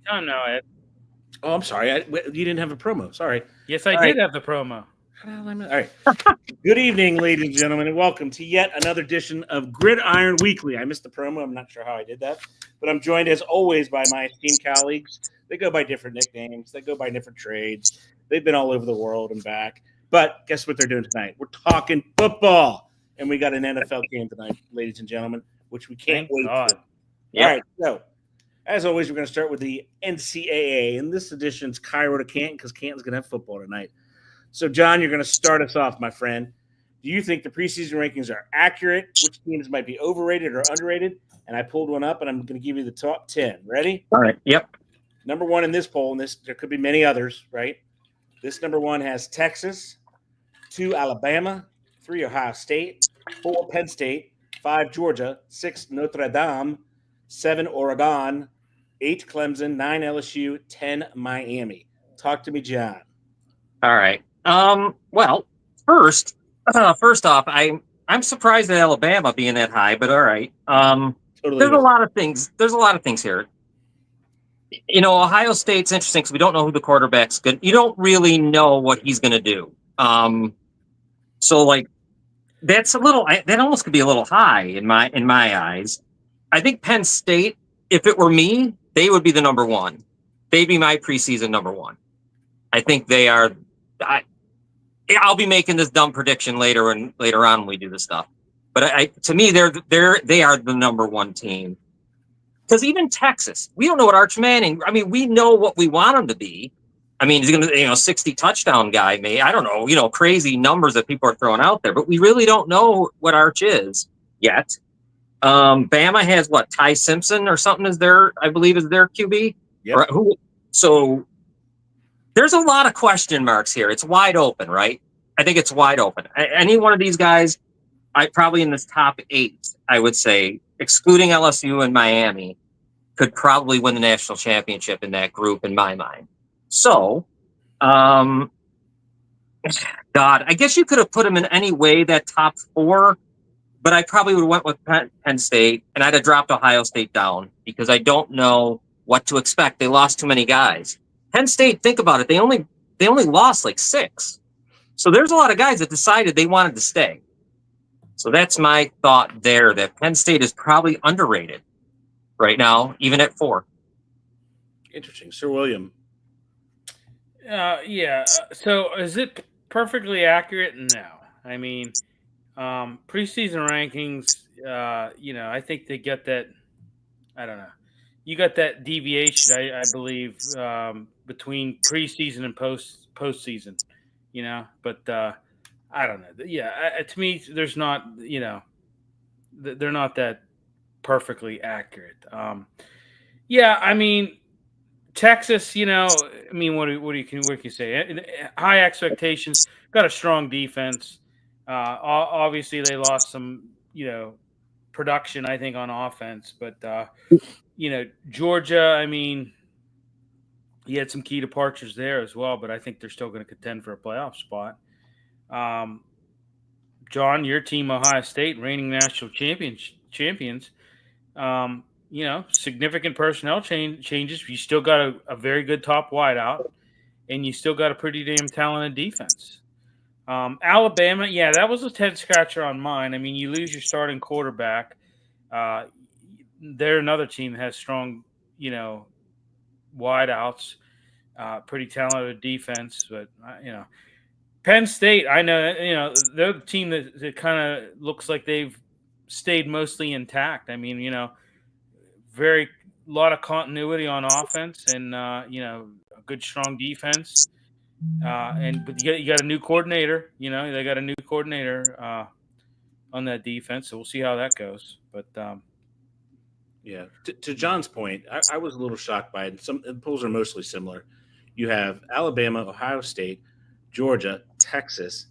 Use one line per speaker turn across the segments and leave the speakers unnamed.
time now, Ed.
Oh, I'm sorry. You didn't have a promo. Sorry.
Yes, I
All right.
did have the promo.
All right. Good evening, ladies and gentlemen, and welcome to yet another edition of Gridiron Weekly. I missed the promo. I'm not sure how I did that, but I'm joined as always by my esteemed colleagues. They go by different nicknames. They go by different trades. They've been all over the world and back. But guess what they're doing tonight? We're talking football, and we got an NFL game tonight, ladies and gentlemen, which we can't
Thank
wait for.
God.
All
Yep.
right, so as always, we're going to start with the NCAA. In this edition's Cairo to Canton because Canton's going to have football tonight. So, John, you're going to start us off, my friend. Do you think the preseason rankings are accurate? Which teams might be overrated or underrated? And I pulled one up, and I'm going to give you the top 10. Ready?
All right. Yep.
Number one in this poll, and there could be many others, right? This number one has Texas, 2 Alabama, 3 Ohio State, 4 Penn State, 5 Georgia, 6 Notre Dame, 7 Oregon, 8 Clemson, 9 LSU, 10 Miami. Talk to me, John.
All right. Well, first, first off, I'm surprised at Alabama being that high, but all right.
Totally
There's a
with
lot of things. There's a lot of things here. Ohio State's interesting because we don't know who the quarterback's good. You don't really know what he's going to do. So like that's a little. That almost could be a little high in my eyes. I think Penn State, if it were me, they would be the number one. They'd be my preseason number one. I think they are. I'll be making this dumb prediction later on when we do this stuff. But to me, they are the number one team. Because even Texas, we don't know what Arch Manning. I mean, we know what we want him to be. I mean, he's going to, 60 touchdown guy. Maybe I don't know, crazy numbers that people are throwing out there. But we really don't know what Arch is yet. Bama has what, Ty Simpson or something I believe is their QB.
Yep.
So there's a lot of question marks here. It's wide open, right? I think it's wide open. Any one of these guys, probably in this top 8, I would say, excluding LSU and Miami, could probably win the national championship in that group in my mind. So, God, I guess you could have put them in any way, that top 4, but I probably would have went with Penn State, and I'd have dropped Ohio State down because I don't know what to expect. They lost too many guys. Penn State, think about it. They only lost like 6. So there's a lot of guys that decided they wanted to stay. So that's my thought there, that Penn State is probably underrated right now, even at 4.
Interesting. Sir William.
Yeah. So is it perfectly accurate? No. I mean, preseason rankings. I think they get that. I don't know. You got that deviation, I believe, between preseason and postseason. But I don't know. Yeah, to me, there's not. They're not that perfectly accurate. Yeah, I mean, Texas. I mean, what can you say? High expectations. Got a strong defense. Obviously, they lost some, production, I think, on offense. But Georgia. I mean, he had some key departures there as well. But I think they're still going to contend for a playoff spot. Um, John, your team, Ohio State, reigning national champions. Significant personnel changes. You still got a very good top wideout, and you still got a pretty damn talented defense. Alabama, yeah, that was a head scratcher on mine. I mean, you lose your starting quarterback. They're another team that has strong, wideouts, pretty talented defense, but Penn State, I know, they're the team that kind of looks like they've stayed mostly intact. I mean, very lot of continuity on offense, and a good strong defense. But you got a new coordinator. They got a new coordinator on that defense, so we'll see how that goes. But
Yeah. To John's point, I was a little shocked by it. The polls are mostly similar. You have Alabama, Ohio State, Georgia, Texas,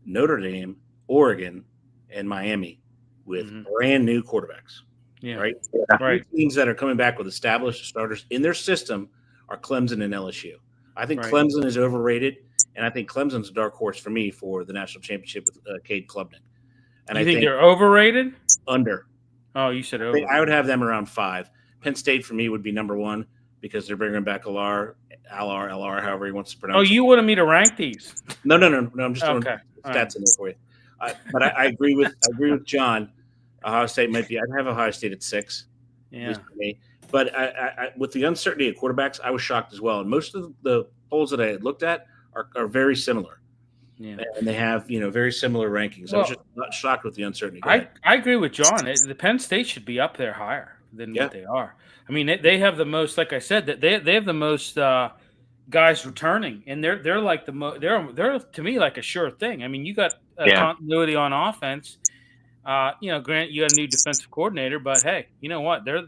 Notre Dame, Oregon, and Miami with brand new quarterbacks.
yeah,
Right?
right,
Three teams that are coming back with established starters in their system are Clemson and LSU. I think
right.
Clemson is overrated, and I think Clemson's a dark horse for me for the national championship with Cade Klubnik. And
You
I
think
think
they're overrated?
under.
Oh, you said
I
over.
would have them around 5. Penn State for me would be number 1. because they're bringing back LR, however he wants to
Oh,
pronounce it.
you wanted me to rank these?
No. I'm just throwing
Okay. All
stats
right.
in there for you. But I agree with John. Ohio State might be. I'd have Ohio State at 6. At
Yeah.
least for me. But with the uncertainty of quarterbacks, I was shocked as well. And most of the polls that I had looked at are very similar.
Yeah.
And they have very similar rankings. I was just not shocked with the uncertainty. Go ahead.
I agree with John. The Penn State should be up there higher than what they are. I mean, they have the most. Like I said, that they have the most guys returning, and they're like the most. They're to me like a sure thing. I mean, you got continuity on offense. Grant, you got a new defensive coordinator, but hey, you know what? They're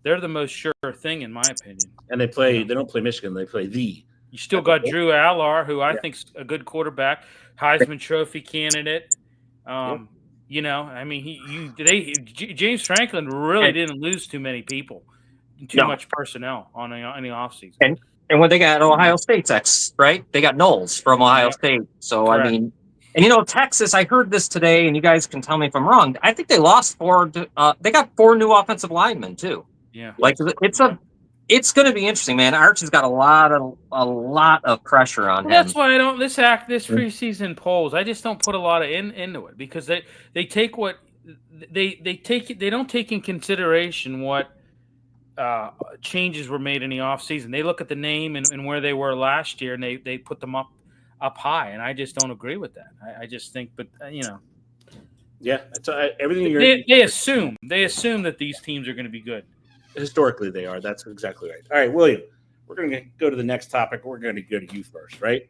the most sure thing in my opinion.
And they play. They don't play Michigan. They play the.
You still got Drew Allar, who I think's a good quarterback, Heisman Trophy candidate. I mean, James Franklin really didn't lose too many people, too much personnel on the offseason.
And when they got Ohio State's right? They got Knowles from Ohio State. So, correct. I mean, and Texas, I heard this today, and you guys can tell me if I'm wrong. I think they lost 4. They got 4 new offensive linemen too.
Yeah,
like it's going to be interesting, man. Arch has got a lot of pressure on him.
That's why I don't this preseason polls. I just don't put a lot of into it because they take what they don't take in consideration what changes were made in the offseason. They look at the name and where they were last year, and they put them up high, and I just don't agree with that. I just think, but
yeah, it's everything.
They assume that these teams are going to be good.
Historically, they are. That's exactly right. All right, William, we're going to go to the next topic. We're going to go to you first, right?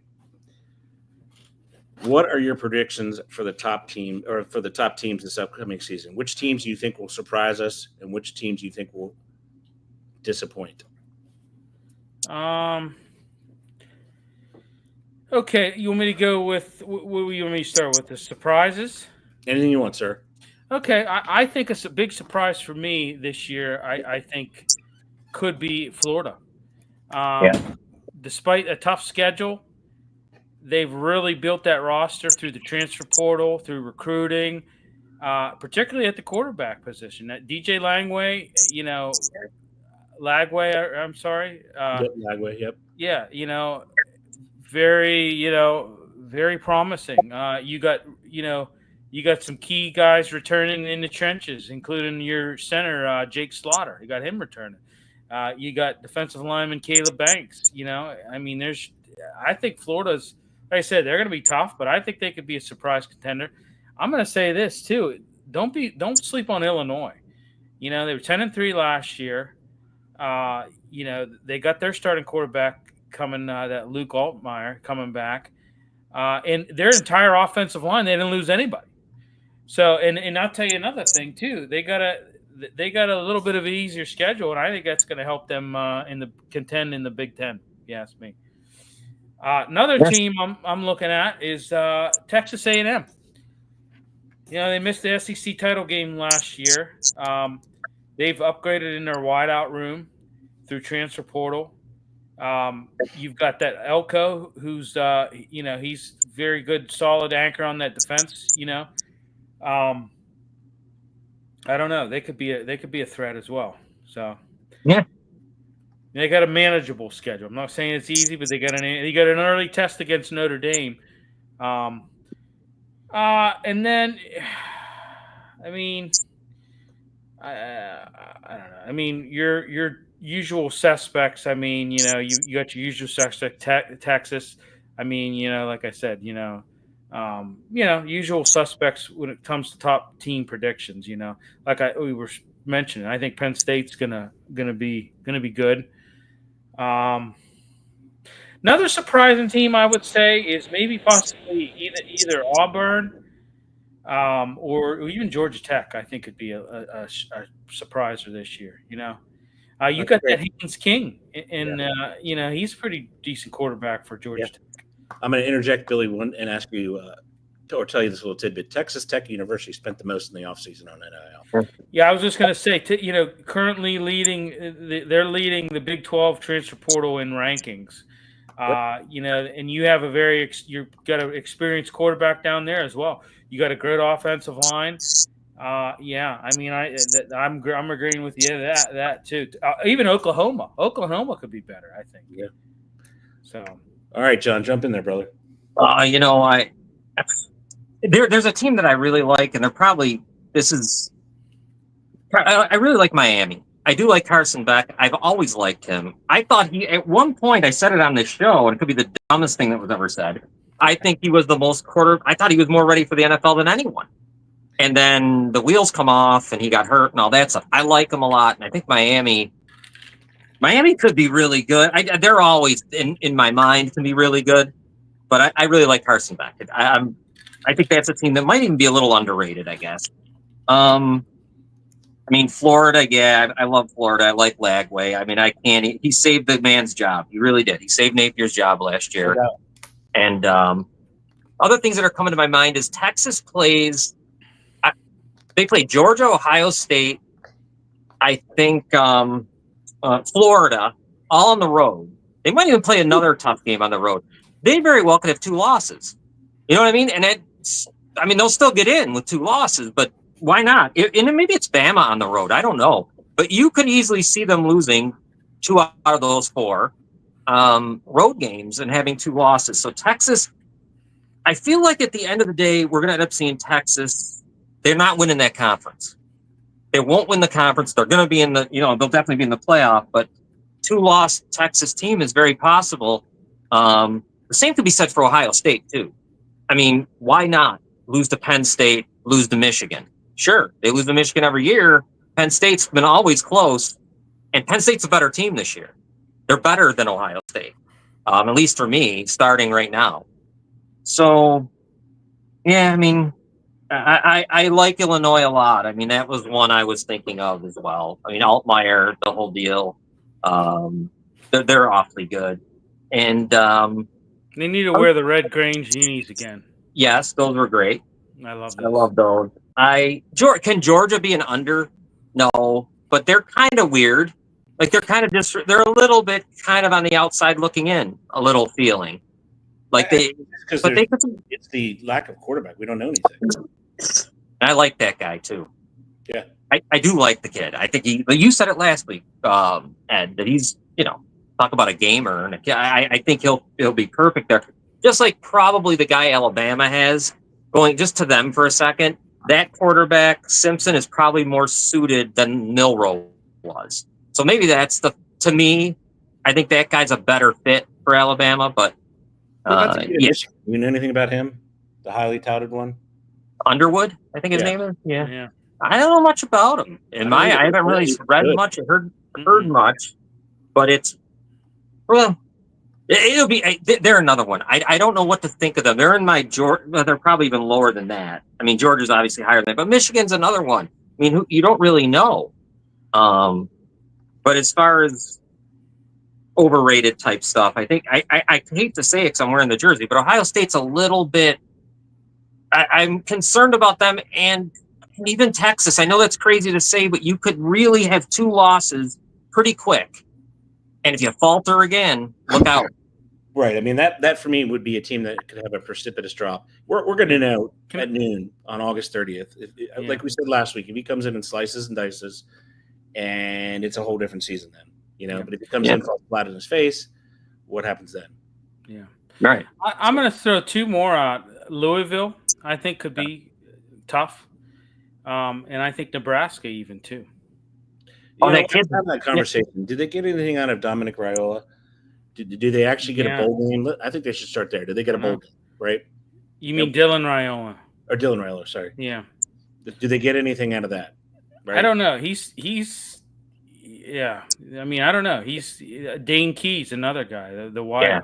What are your predictions for the top team or for the top teams this upcoming season? Which teams do you think will surprise us, and which teams do you think will disappoint?
Okay, you want me to go with what do you want me to start with? The surprises?
Anything you want, sir.
Okay, I think it's a big surprise for me this year. I think could be Florida. Despite a tough schedule, they've really built that roster through the transfer portal, through recruiting, particularly at the quarterback position. That DJ Lagway. I'm sorry.
Lagway. Yep.
Yeah. Very promising. You got some key guys returning in the trenches, including your center, Jake Slaughter. You got him returning. You got defensive lineman Caleb Banks. I think Florida's, like I said, they're going to be tough, but I think they could be a surprise contender. I'm going to say this too: don't sleep on Illinois. They were 10-3 last year. They got their starting quarterback coming, that Luke Altmaier coming back, and their entire offensive line, they didn't lose anybody. So, and I'll tell you another thing too. They got a little bit of an easier schedule, and I think that's going to help them contend in the Big Ten. If you ask me. Another team I'm looking at is Texas A&M. They missed the SEC title game last year. They've upgraded in their wideout room through transfer portal. You've got that Elko, who's he's very good, solid anchor on that defense. I don't know. They could be a threat as well. So
yeah,
they got a manageable schedule. I'm not saying it's easy, but they got an early test against Notre Dame. And then, I mean, I don't know. I mean, your usual suspects. I mean, you got your usual suspect, Texas. I mean, like I said, usual suspects when it comes to top team predictions. Like we were mentioning, I think Penn State's gonna be good. Another surprising team I would say is maybe possibly either Auburn or even Georgia Tech. I think could be a surpriser this year. You got that Haynes King, and he's a pretty decent quarterback for Georgia Tech.
I'm going to interject, Billy, and ask you or tell you this little tidbit. Texas Tech University spent the most in the offseason on NIL.
Yeah, I was just going to say, currently they're leading the Big 12 transfer portal in rankings. And you have you've got an experienced quarterback down there as well. You got a great offensive line. Yeah. I mean, I'm agreeing with you that too. Even Oklahoma could be better. I think.
Yeah.
So.
All right, John, jump in there, brother.
You know, there's a team that I really like, and they're probably this is. I really like Miami. I do like Carson Beck. I've always liked him. I thought at one point, I said it on this show, and it could be the dumbest thing that was ever said. I think he was the most I thought he was more ready for the NFL than anyone. And then the wheels come off, and he got hurt and all that stuff. I like him a lot, and I think Miami could be really good. They're always in my mind can be really good, but I really like Carson Beck. I think that's a team that might even be a little underrated, I guess. I mean, Florida, yeah, I love Florida. I like Lagway. I mean, I can't. He saved the man's job. He really did. He saved Napier's job last year.
Yeah.
And other things that are coming to my mind is Texas plays. They play Georgia, Ohio State. I think Florida, all on the road. They might even play another tough game on the road. They very well could have 2 losses. You know what I mean? And they'll still get in with 2 losses, but why not? And maybe it's Bama on the road. I don't know. But you could easily see them losing 2 out of those 4 road games and having 2 losses. So Texas, I feel like at the end of the day, we're going to end up seeing Texas. They're not winning that conference. They won't win the conference. They're going to be they'll definitely be in the playoff. But 2-loss Texas team is very possible. The same could be said for Ohio State, too. I mean, why not lose to Penn State, lose to Michigan? Sure, they lose to Michigan every year. Penn State's been always close, and Penn State's a better team this year. They're better than Ohio State, at least for me, starting right now. So, yeah, I mean, I like Illinois a lot. I mean, that was one I was thinking of as well. I mean, Altmaier, the whole deal. They're awfully good, and
they need to wear the red Grange unis again.
Yes, those were great.
I love
those. Can Georgia be an under? No, but they're kind of weird. Like they're a little bit kind of on the outside looking in, a little feeling like
it's the lack of quarterback. We don't know anything.
I like that guy too.
Yeah,
I do like the kid. I think you said it last week, Ed, that he's talk about a gamer, and I think he'll be perfect there. Just like probably the guy Alabama has. Going just to them for a second, that quarterback, Simpson, is probably more suited than Milroe was. So maybe to me, I think that guy's a better fit for Alabama, but
yeah. You know anything about him? The highly touted one?
Underwood, I think his name is?
Yeah.
I don't know much about him. I haven't really read much or heard much, but it'll be. They're another one. I don't know what to think of them. They're in my Georgia. They're probably even lower than that. I mean, Georgia's obviously higher than that, but Michigan's another one. I mean, you don't really know. But as far as overrated type stuff, I think I hate to say it because I'm wearing the jersey, but Ohio State's a little bit. I'm concerned about them, and even Texas. I know that's crazy to say, but you could really have 2 losses pretty quick. And if you falter again, look out.
Right. I mean, that for me would be a team that could have a precipitous drop. We're going to know at noon on August 30th. Like we said last week, if he comes in and slices and dices, and it's a whole different season then, But if he comes in falls flat in his face, what happens then?
Yeah.
Right.
I'm going to throw 2 more out. Louisville, I think, could be tough. And I think Nebraska even too.
Have that conversation. Did they get anything out of Dominic Raiola? Do they actually get a bowl game? I think they should start there. Did they get a bowl game? Right?
You mean Dylan Raiola?
Or Dylan Raiola? Sorry.
Yeah.
Do they get anything out of that? Right?
I don't know. He's. Yeah. I mean, I don't know. He's Dane Key's another guy. The wide.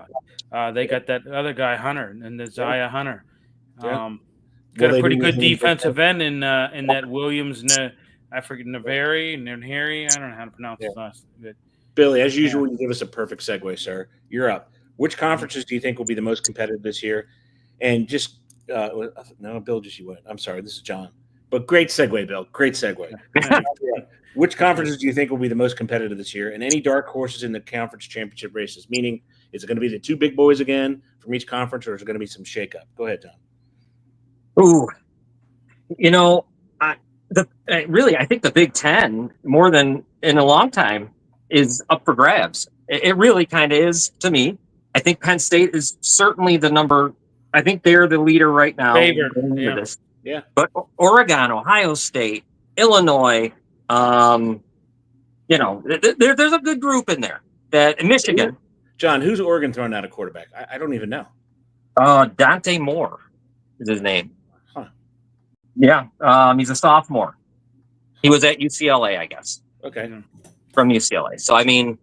They got that other guy Hunter and the Zaya Hunter. Got a pretty good defensive end in that Williams. I forget Navari and Harry. I don't know how to pronounce his last name.
Billy, as usual, you give us a perfect segue, sir. You're up. Which conferences do you think will be the most competitive this year? And just no, Bill, just you went. I'm sorry, this is John. But great segue, Bill. Great segue. Which conferences do you think will be the most competitive this year? And any dark horses in the conference championship races? Meaning, is it going to be the 2 big boys again from each conference, or is it going to be some shakeup? Go ahead, John.
Ooh, Really, I think the Big Ten, more than in a long time, is up for grabs. It really kind of is to me. I think Penn State is certainly the number. I think they're the leader right now
Favored,
going into
yeah.
this.
Yeah.
But Oregon, Ohio State, Illinois, there's a good group in there. That Michigan,
John, who's Oregon throwing out a quarterback? I don't even know.
Dante Moore is his name.
Huh.
Yeah, he's a sophomore. He was at UCLA, I guess.
Okay.
From UCLA. So I mean,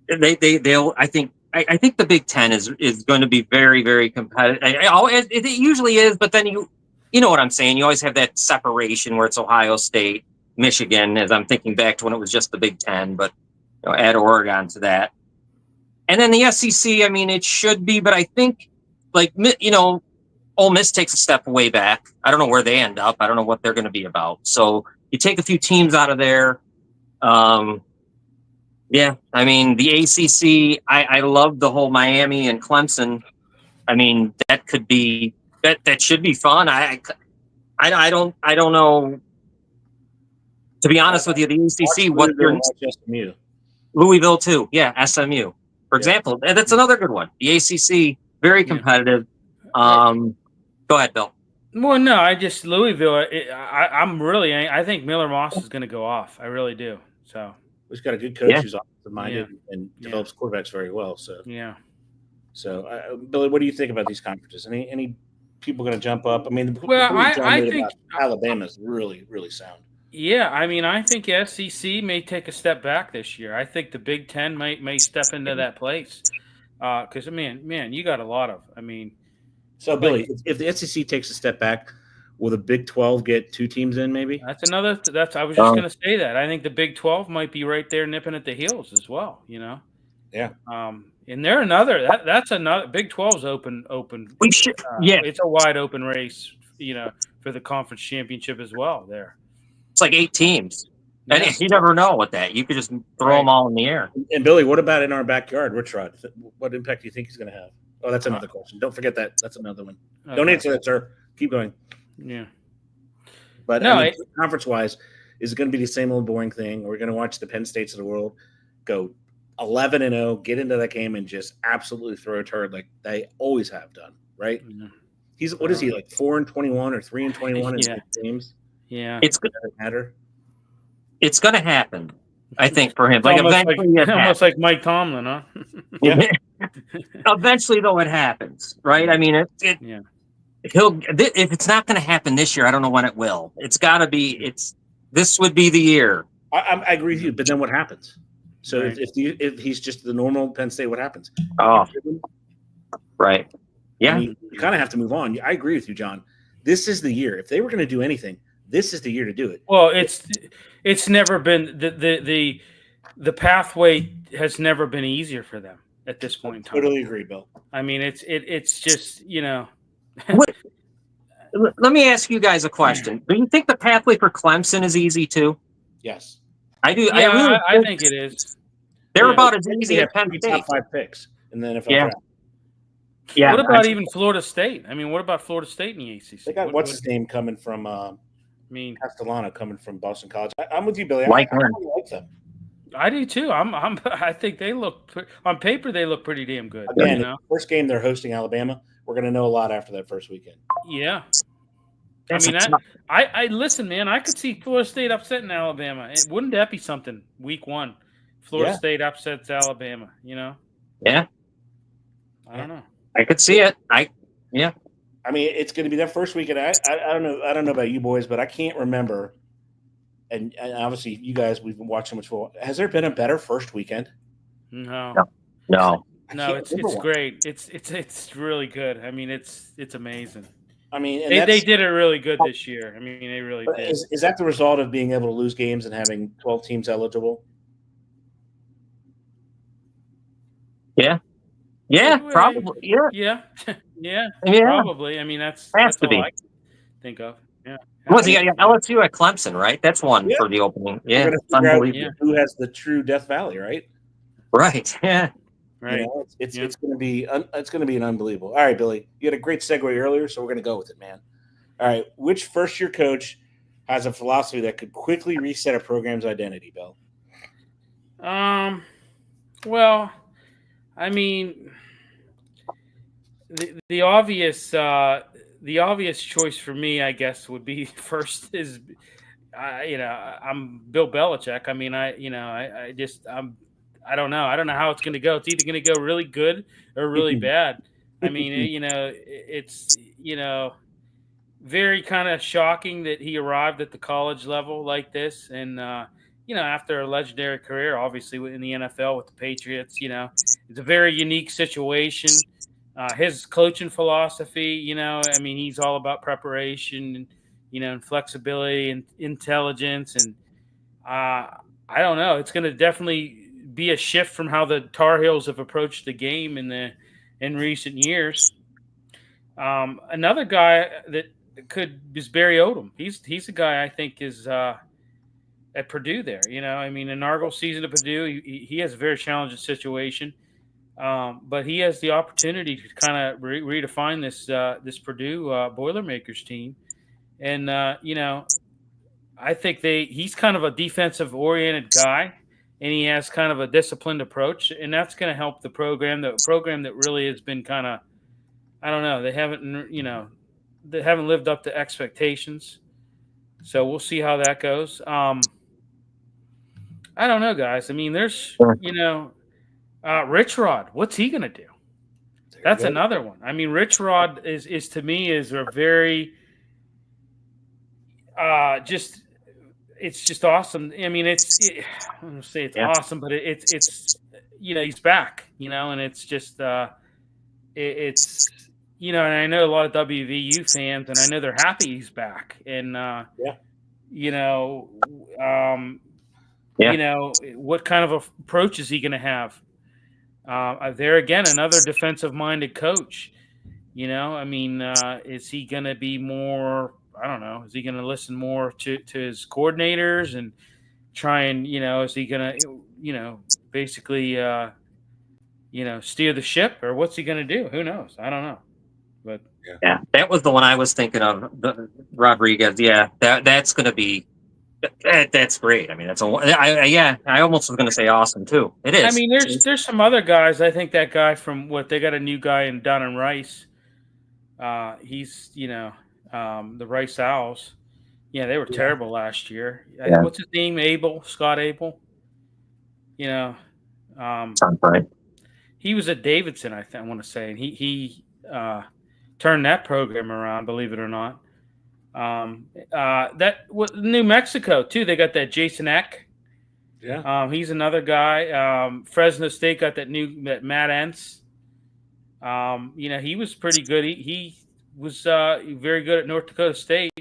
they'll. I think the Big Ten is going to be very, very competitive. It usually is, but then you know what I'm saying. You always have that separation where it's Ohio State, Michigan. As I'm thinking back to when it was just the Big Ten, but add Oregon to that, and then the SEC. I mean, it should be, but I think Ole Miss takes a step way back. I don't know where they end up. I don't know what they're going to be about. So you take a few teams out of there. Yeah, I mean the ACC. I love the whole Miami and Clemson. I mean that could be that should be fun. I don't know. To be honest with you, the ACC. What you're
SMU.
Louisville too. Yeah, SMU. For example, and that's another good one. The ACC very competitive. Go ahead, Bill.
Well, no, Louisville. I think Miller Moss is going to go off. I really do. So
he's got a good coach who's offensive minded and develops quarterbacks very well. So So Billy, what do you think about these conferences? Any people going to jump up? I mean,
I think
Alabama's really sound.
Yeah, I mean, I think SEC may take a step back this year. I think the Big Ten may step into that place because man, you got a lot of. I mean.
So, Billy, if the SEC takes a step back, will the Big 12 get 2 teams in maybe?
I was just going to say that. I think the Big 12 might be right there nipping at the heels as well, Yeah. And they're that's another Big 12's open. It's a wide open race, for the conference championship as well there.
It's like 8 teams. And you never know with that. You could just throw them all in the air.
And Billy, what about in our backyard, Rich Rod? What impact do you think he's going to have? Oh, that's another question. Don't forget that. That's another one. Okay. Don't answer that, sir. Keep going.
Yeah.
But conference-wise, is it going to be the same old boring thing? We're going to watch the Penn States of the world go 11-0, get into that game, and just absolutely throw a turd like they always have done, right? Yeah. What is he, like 4-21 or 3-21 in games?
Yeah.
It's good.
Doesn't matter.
It's going to happen, I think, for him.
Almost like Mike Tomlin, huh?
Yeah.
Eventually, though, it happens, right? I mean, if it's not going to happen this year, I don't know when it will. It's got to be. This would be the year.
I agree with you, but then what happens? So if he's just the normal Penn State, what happens?
Oh, right. Yeah,
I mean, you kind of have to move on. I agree with you, John. This is the year. If they were going to do anything, this is the year to do it.
Well, it's never been the pathway has never been easier for them at this point in time.
Totally agree, Bill.
I mean, it's just
Let me ask you guys a question. Do you think the pathway for Clemson is easy too?
Yes,
I do. Yeah, I think it is.
They're about as easy as Penn State.
Top 5 picks in the NFL draft.
Yeah. What about even Florida State? I mean, what about Florida State in the ACC?
They got what's his name coming from? Castellano coming from Boston College. I'm with you, Billy. I like them.
I do too. I think they look on paper. They look pretty damn good.
Again, first game they're hosting Alabama. We're going to know a lot after that first weekend.
Yeah. I listen, man. I could see Florida State upsetting Alabama. Wouldn't that be something? Week 1, Florida State upsets Alabama.
Yeah.
I don't know.
I could see it.
I mean, it's going to be that first weekend. I don't know. I don't know about you boys, but I can't remember. And obviously, you guys, we've been watching so much football. Has there been a better first weekend?
No. It's great. It's really good. I mean, it's amazing. I mean, they did it really good this year. I mean, they really did.
Is that the result of being able to lose games and having 12 teams eligible?
Yeah. Yeah, probably.
Yeah. Probably. I mean, that's all I can think of. Yeah.
You got LSU at Clemson, right? That's one for the opening. Yeah.
Who has the true Death Valley, right?
Right. Yeah.
Right.
It's going to be an unbelievable. All right, Billy, you had a great segue earlier, so we're going to go with it, man. All right, which first-year coach has a philosophy that could quickly reset a program's identity, Bill?
Well, I mean, the obvious choice for me, I guess, would be first is, I'm Bill Belichick. I mean, I don't know. I don't know how it's going to go. It's either going to go really good or really bad. I mean, it's very kind of shocking that he arrived at the college level like this, and after a legendary career, obviously in the NFL with the Patriots, it's a very unique situation. His coaching philosophy, I mean, he's all about preparation and and flexibility and intelligence, and I don't know. It's going to definitely be a shift from how the Tar Heels have approached the game in recent years. Another guy that is Barry Odom. He's a guy I think is at Purdue there. I mean, inaugural season at Purdue, he has a very challenging situation, but he has the opportunity to kind of redefine this Purdue Boilermakers team, and I think he's kind of a defensive oriented guy, and he has kind of a disciplined approach, and that's going to help the program. The program that really has been kind of, I don't know, they haven't lived up to expectations. So we'll see how that goes. I don't know, guys. I mean, there's, Rich Rod. What's he going to do? That's another one. I mean, Rich Rod is to me is a very it's just awesome. I mean, I'm gonna say it's awesome, but it's he's back, and it's just it's and I know a lot of WVU fans, and I know they're happy he's back, and what kind of approach is he going to have? There again, another defensive-minded coach. I mean, is he going to be more? I don't know. Is he going to listen more to his coordinators and try and is he going to basically steer the ship, or what's he going to do? Who knows? I don't know. But
yeah, that was the one I was thinking of. Rodriguez. Yeah, that's going to be. That's great. I mean, I almost was going to say awesome too. It is.
I mean, there's some other guys. I think that guy from they got a new guy in Dunn and Rice. He's the Rice Owls. Yeah, they were terrible last year.
Yeah.
What's his name? Scott Abel.
Sounds right.
He was at Davidson, I want to say, and he turned that program around. Believe it or not. New Mexico too. They got that Jason Eck.
Yeah.
He's another guy. Fresno State got that Matt Entz. He was pretty good. He was very good at North Dakota State.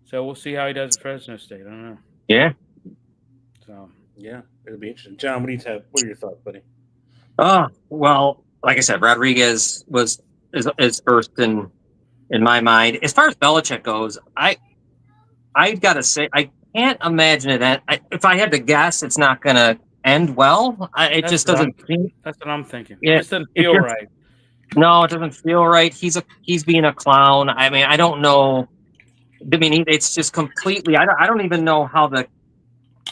So we'll see how he does at Fresno State. I don't know.
Yeah.
So yeah, it'll be interesting. John, what are your thoughts, buddy?
Well, like I said, Rodriguez is first in my mind. As far as Belichick goes, I've got to say I can't imagine it. If I had to guess, it's not going to end well. It just doesn't.
That's what I'm thinking.
Yeah,
it just doesn't feel right.
No, it doesn't feel right. He's being a clown. I mean, I don't know. I mean, it's just completely. I don't even know I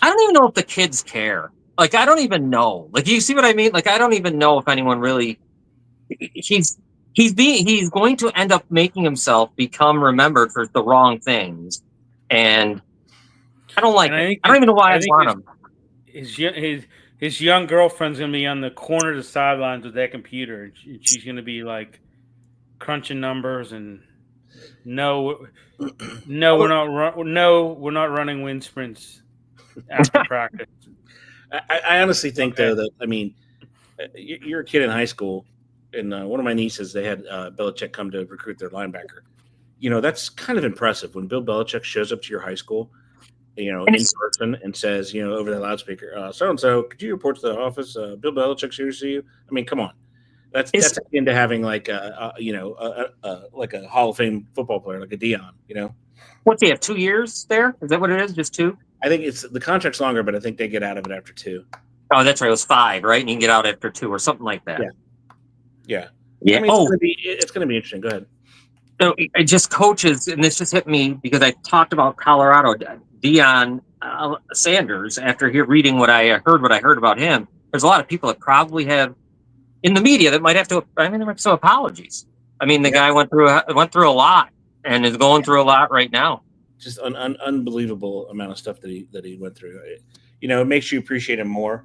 don't even know if the kids care. Like, I don't even know. Like, you see what I mean? Like, I don't even know if anyone really. He's going to end up making himself become remembered for the wrong things, and I don't like it. I don't even know why I want him.
His young girlfriend's gonna be on the corner of the sidelines with that computer, and she's gonna be like crunching numbers and we're not running wind sprints after practice.
I honestly think though that you're a kid in high school, and one of my nieces, they had Belichick come to recruit their linebacker. That's kind of impressive when Bill Belichick shows up to your high school, in person and says, over the loudspeaker, so-and-so, could you report to the office? Bill Belichick's here to see you. I mean, come on. That's akin to having like a Hall of Fame football player, like a Dion,
What's he have, 2 years there? Is that what it is? Just 2?
I think the contract's longer, but I think they get out of it after 2.
Oh, that's right. It was 5, right? And you can get out after 2 or something like that.
Yeah.
Yeah.
I mean, it's going to be interesting. Go ahead.
So it just coaches, and this just hit me because I talked about Colorado, Deion Sanders. After reading what I heard about him, there's a lot of people that probably have in the media that might have to. I mean, there might be some apologies. I mean, the guy went through a lot and is going through a lot right now.
Just an unbelievable amount of stuff that he went through. It makes you appreciate him more.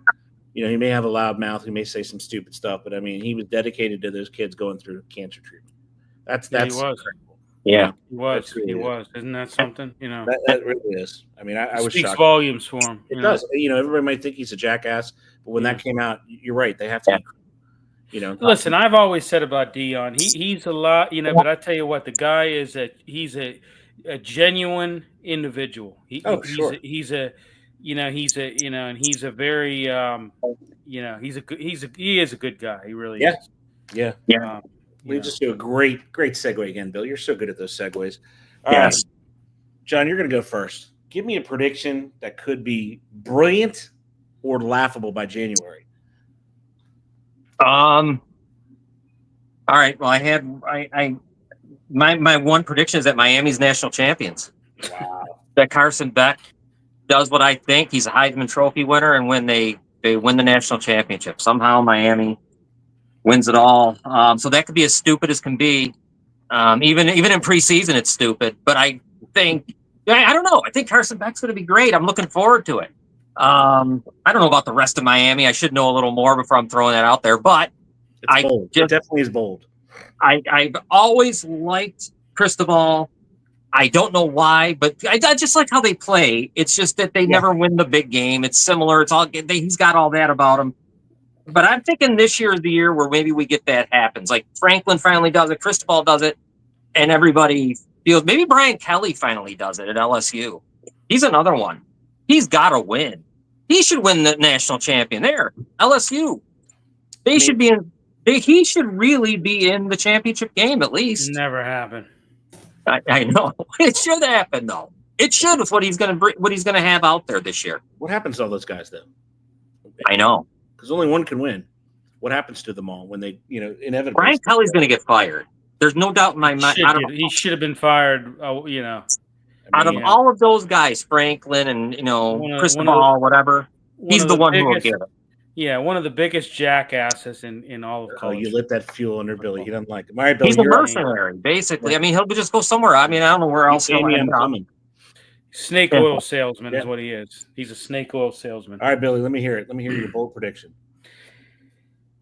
He may have a loud mouth, he may say some stupid stuff, but I mean, he was dedicated to those kids going through cancer treatment. That's
he was.
incredible.
Yeah,
he was. Really he was. Isn't that something?
That really is. I mean, I was
speaks
shocked.
Volumes for him.
It does. Everybody might think he's a jackass, but when that came out, you're right. They have to.
Listen, I've always said about Deion, he's a lot. But I tell you what, the guy is he's a genuine individual.
Sure.
He's a very he is a good guy. He really is.
Yeah. Leads us to a great segue again, Bill. You're so good at those segues. All right, John, you're going to go first. Give me a prediction that could be brilliant or laughable by January.
All right. Well, my one prediction is that Miami's national champions.
Wow.
That Carson Beck does what I think. He's a Heisman Trophy winner, and when they win the national championship, somehow Miami wins it all. So that could be as stupid as can be. Even in preseason, it's stupid. But I think I don't know. I think Carson Beck's going to be great. I'm looking forward to it. I don't know about the rest of Miami. I should know a little more before I'm throwing that out there. But
it's bold. It definitely is bold.
I've always liked Cristobal. I don't know why, but I just like how they play. It's just that they never win the big game. It's similar. It's all he's got all that about him. But I'm thinking this year is the year where maybe we get that happens. Like Franklin finally does it, Cristobal does it, and everybody feels maybe Brian Kelly finally does it at LSU. He's another one. He's got to win. He should win the national champion there. LSU. They should be in. He should really be in the championship game at least.
Never happened.
I know it should happen though. It should with what he's going to have out there this year.
What happens to all those guys though?
I know.
Because only one can win. What happens to them all when they, inevitably?
Brian Kelly's going to get fired. There's no doubt in my mind.
He should have been fired. Out
of all of those guys, Franklin and Cristobal, whatever, he's the one who will get it.
Yeah, one of the biggest jackasses in all of college.
Oh, you lit that fuel under Billy. He doesn't like it. All right, Billy,
he's a mercenary, basically. I mean, he'll just go somewhere. I mean, I don't know where else he'll end up.
Snake oil salesman is what he is. He's a snake oil salesman.
All right, Billy, let me hear it. Let me hear your bold prediction.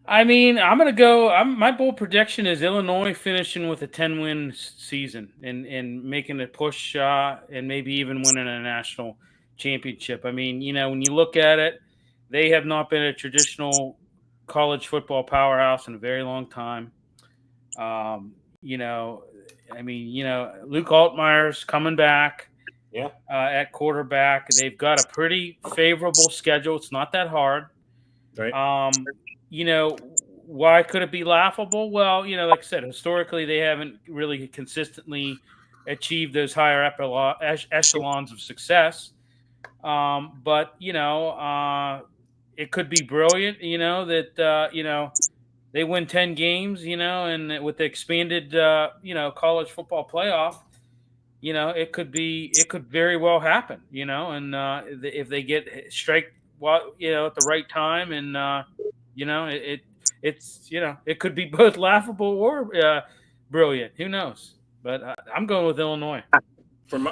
I mean, I'm going to go. My bold prediction is Illinois finishing with a 10-win season and making a push and maybe even winning a national championship. I mean, when you look at it, they have not been a traditional college football powerhouse in a very long time. Luke Altmaier's coming back.
Yeah.
At quarterback. They've got a pretty favorable schedule. It's not that hard.
Right.
Why could it be laughable? Well, like I said, historically, they haven't really consistently achieved those higher echelons of success. But it could be brilliant, that, they win 10 games, and with the expanded, college football playoff, it could very well happen, and if they get strike, at the right time, and it could be both laughable or brilliant. Who knows? But I'm going with Illinois.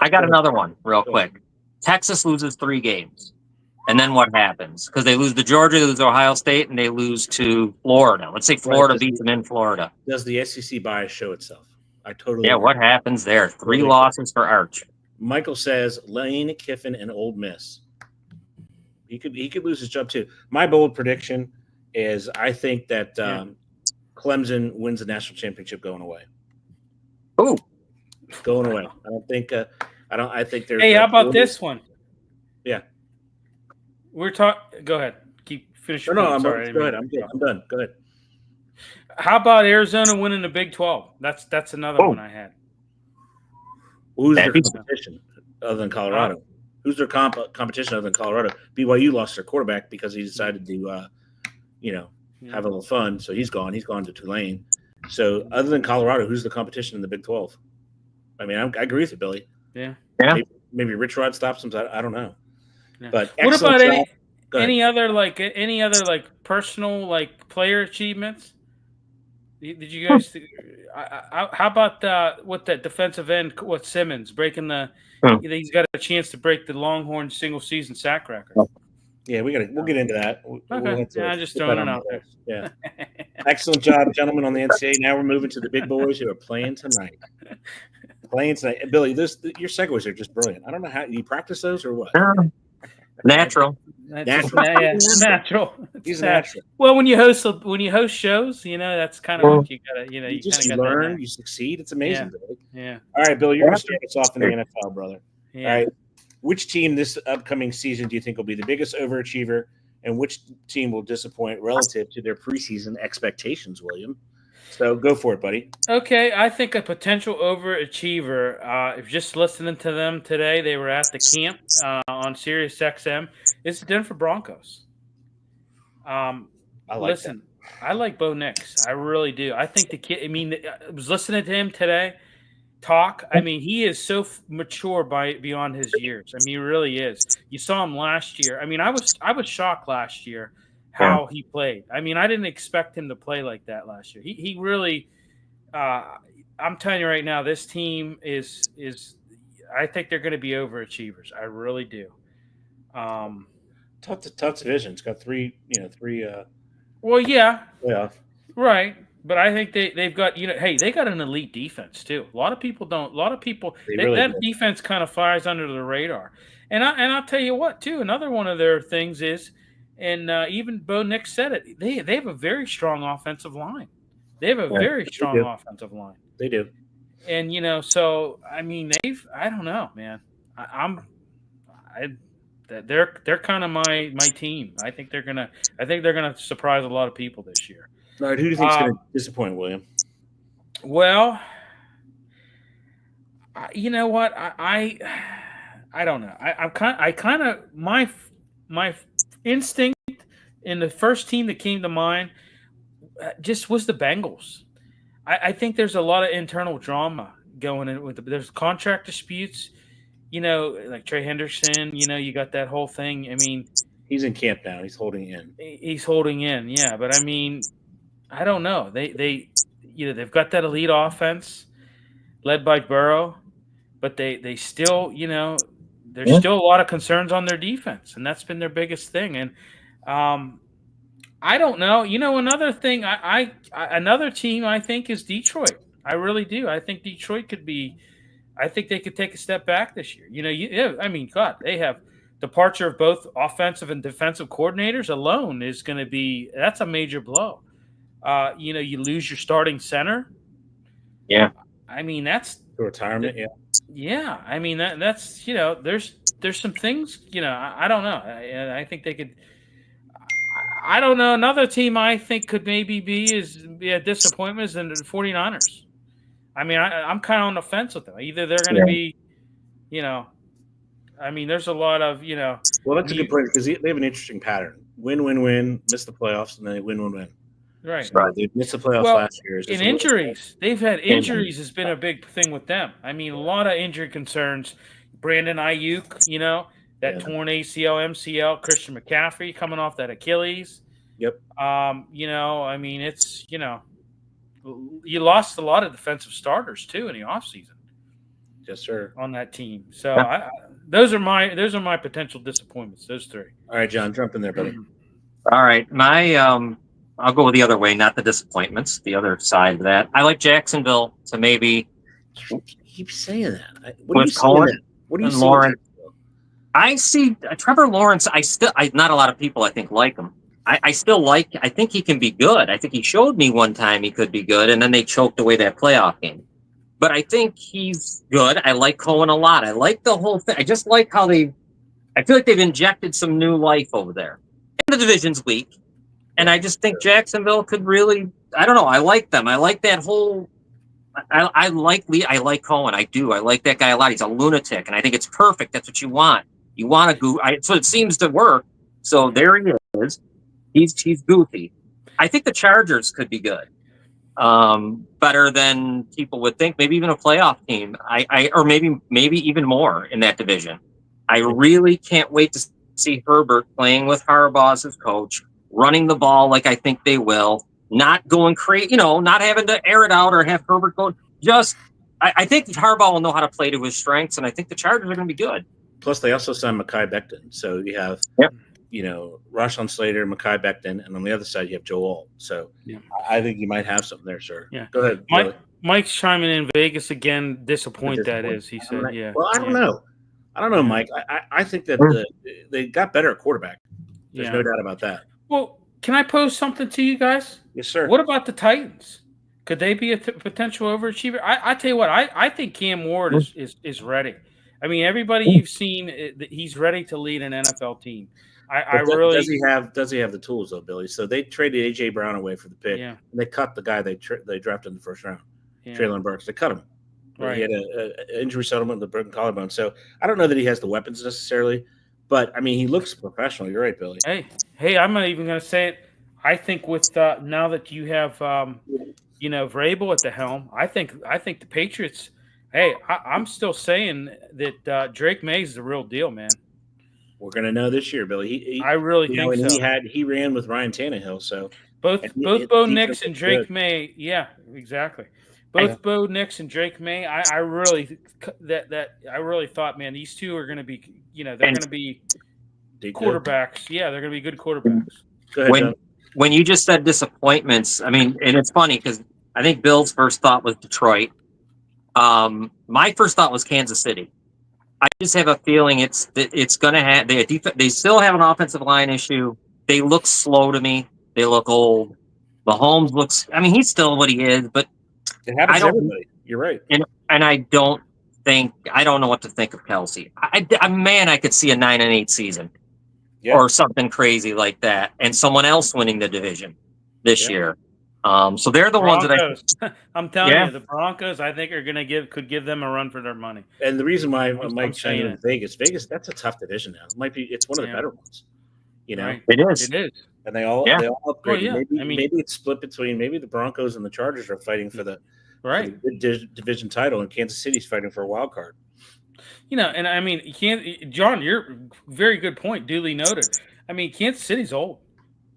I got another one real quick. Texas loses 3 games, and then what happens? Because they lose to Georgia, they lose to Ohio State, and they lose to Florida. Let's say Florida beats them in Florida.
Does the SEC bias show itself? I totally
agree. What happens there? 3 losses for Arch.
Michael says Lane Kiffin and Ole Miss. He could lose his job too. My bold prediction is I think that Clemson wins the national championship going away.
Oh,
going away. I think there's.
Hey, how about this one?
Yeah.
We're talking. Go ahead. Keep finishing.
No, I'm sorry. Go ahead. I'm good. I'm done. Go ahead.
How about Arizona winning the Big 12? That's another one I had.
Who's their competition other than Colorado? Who's their competition other than Colorado? BYU lost their quarterback because he decided to, have a little fun. So he's gone. He's gone to Tulane. So other than Colorado, who's the competition in the Big 12? I mean, I agree with you, Billy.
Yeah.
Maybe Rich Rod stops him. I don't know.
Yeah.
But
what about
job.
any other personal player achievements? Did you guys? How about what that defensive end? What Simmons breaking the? He's got a chance to break the Longhorn single season sack record.
Yeah, we'll get into that.
Okay, I'm just throwing it out there.
Yeah, excellent job, gentlemen, on the NCAA. Now we're moving to the big boys who are playing tonight. Billy, your segues are just brilliant. I don't know how you practice those or what.
Natural.
Natural.
He's natural.
Well, when you host shows, that's kind of what you gotta,
you learn, you succeed. It's amazing, Billy.
Yeah.
All right, Billy, you're gonna start us off in the NFL, brother.
Yeah.
All right. Which team this upcoming season do you think will be the biggest overachiever, and which team will disappoint relative to their preseason expectations, William? So go for it, buddy.
Okay, I think a potential overachiever, if just listening to them today, they were at the camp on Sirius XM, it's the Denver Broncos. I like Bo Nix. I really do. I think the kid, I was listening to him today talk. I mean, he is so mature beyond his years. I mean, he really is. You saw him last year. I mean, I was shocked last year how he played. I mean, I didn't expect him to play like that last year. He really I'm telling you right now, this team is I think they're going to be overachievers. I really do.
Tough division. It's got three.
Well, yeah.
Playoff.
Right. But I think they've got, they got an elite defense too. A lot of people don't. A lot of people that defense kind of flies under the radar. And I'll tell you what too. Another one of their things is, and even Bo Nix said it. They have a very strong offensive line. They have a very strong offensive line.
They do.
And so I mean, I don't know, man. They're kind of my team. I think they're gonna surprise a lot of people this year.
All right, who do you think is going to disappoint, William?
Well, you know what? I don't know. I kind of my instinct in the first team that came to mind just was the Bengals. I think there's a lot of internal drama going in there's contract disputes. Like Trey Henderson. You got that whole thing. I mean,
he's in camp now. He's holding in.
He's holding in. Yeah, but I mean, I don't know. They've got that elite offense led by Burrow, but they still, there's still a lot of concerns on their defense, and that's been their biggest thing. And I don't know. Another thing, another team I think is Detroit. I really do. I think Detroit could be. I think they could take a step back this year. God, they have departure of both offensive and defensive coordinators alone is going to be. That's a major blow. You lose your starting center.
Yeah.
I mean, that's
the retirement. Yeah.
Yeah. I mean, that's, there's some things, I don't know. I think they could, I don't know. Another team I think could maybe be a disappointment is the 49ers. I mean, I'm kind of on the fence with them. Either they're going to be, I mean, there's a lot of,
Well, that's a good point because they have an interesting pattern. Win, miss the playoffs, and then they win.
Right.
They missed the playoffs last year.
In injuries, they've had injuries has been a big thing with them. I mean, a lot of injury concerns. Brandon Ayuk, torn ACL, MCL. Christian McCaffrey coming off that Achilles.
Yep.
I mean, it's you lost a lot of defensive starters too in the offseason.
Yes, sir.
On that team. So those are my potential disappointments. Those three.
All right, John, jump in there, buddy.
All right, I'll go the other way, not the disappointments. The other side of that, I like Jacksonville to maybe.
Keep saying that.
What do you see? Lawrence? I see Trevor Lawrence. Not a lot of people I think like him. I think he can be good. I think he showed me one time he could be good, and then they choked away that playoff game. But I think he's good. I like Cohen a lot. I like the whole thing. I just like how I feel like they've injected some new life over there. And the division's weak. And I just think Jacksonville could really, I don't know. I like them. I like that whole, I like Cohen. I do. I like that guy a lot. He's a lunatic. And I think it's perfect. That's what you want. You want to go. So it seems to work. So there he is. He's goofy. I think the Chargers could be good. better than people would think. Maybe even a playoff team. Or maybe even more in that division. I really can't wait to see Herbert playing with Harbaugh as his coach, running the ball like I think they will, not going crazy, not having to air it out or have Herbert go. I think Harbaugh will know how to play to his strengths, and I think the Chargers are going to be good.
Plus, they also signed Mekhi Becton, so you have, Rashawn Slater, Mekhi Becton, and on the other side you have Joe Alt. So I think you might have something there, sir.
Yeah,
go ahead.
Mike's chiming in. Vegas again. Disappoint that is. He said,
Well, I don't know. I don't know, Mike. I think that they got better at quarterback. There's no doubt about that.
Well, can I pose something to you guys?
Yes, sir.
What about the Titans? Could they be a potential overachiever? I tell you what, I think Cam Ward is ready. I mean, everybody you've seen, he's ready to lead an NFL team.
Does he have the tools though, Billy? So they traded AJ Brown away for the pick, and they cut the guy they drafted in the first round, Traylon Burks. They cut him. Right. He had an injury settlement with a broken collarbone. So I don't know that he has the weapons necessarily, but I mean, he looks professional. You're right, Billy.
Hey, I'm not even going to say it. I think with now that you have Vrabel at the helm, I think the Patriots. Hey, I'm still saying that Drake May is the real deal, man.
We're going to know this year, Billy.
I really think so.
He ran with Ryan Tannehill, so
both Bo Nix and Drake May. Yeah, exactly. Both Bo Nix and Drake May. I really thought, man, these two are going to be, they're going to be quarterbacks. Yeah, they're going to be good quarterbacks.
Go ahead,
when you just said disappointments, I mean, and it's funny because I think Bill's first thought was Detroit. My first thought was Kansas City. I just have a feeling it's going to have they still have an offensive line issue. They look slow to me. They look old. Mahomes looks. I mean, he's still what he is, but
it happens to everybody. You're right.
And I don't know what to think of Kelsey. I could see a 9-8 season, or something crazy like that, and someone else winning the division this year. So they're the ones that
I'm telling you, the Broncos, I think could give them a run for their money.
And the reason why Mike's saying in Vegas, that's a tough division now. It's one of the better ones.
Right.
It is.
And they all upgraded. Maybe it's split between maybe the Broncos and the Chargers are fighting for the division title, and Kansas City's fighting for a wild card.
And I mean, John, you're very good point, duly noted. I mean, Kansas City's old.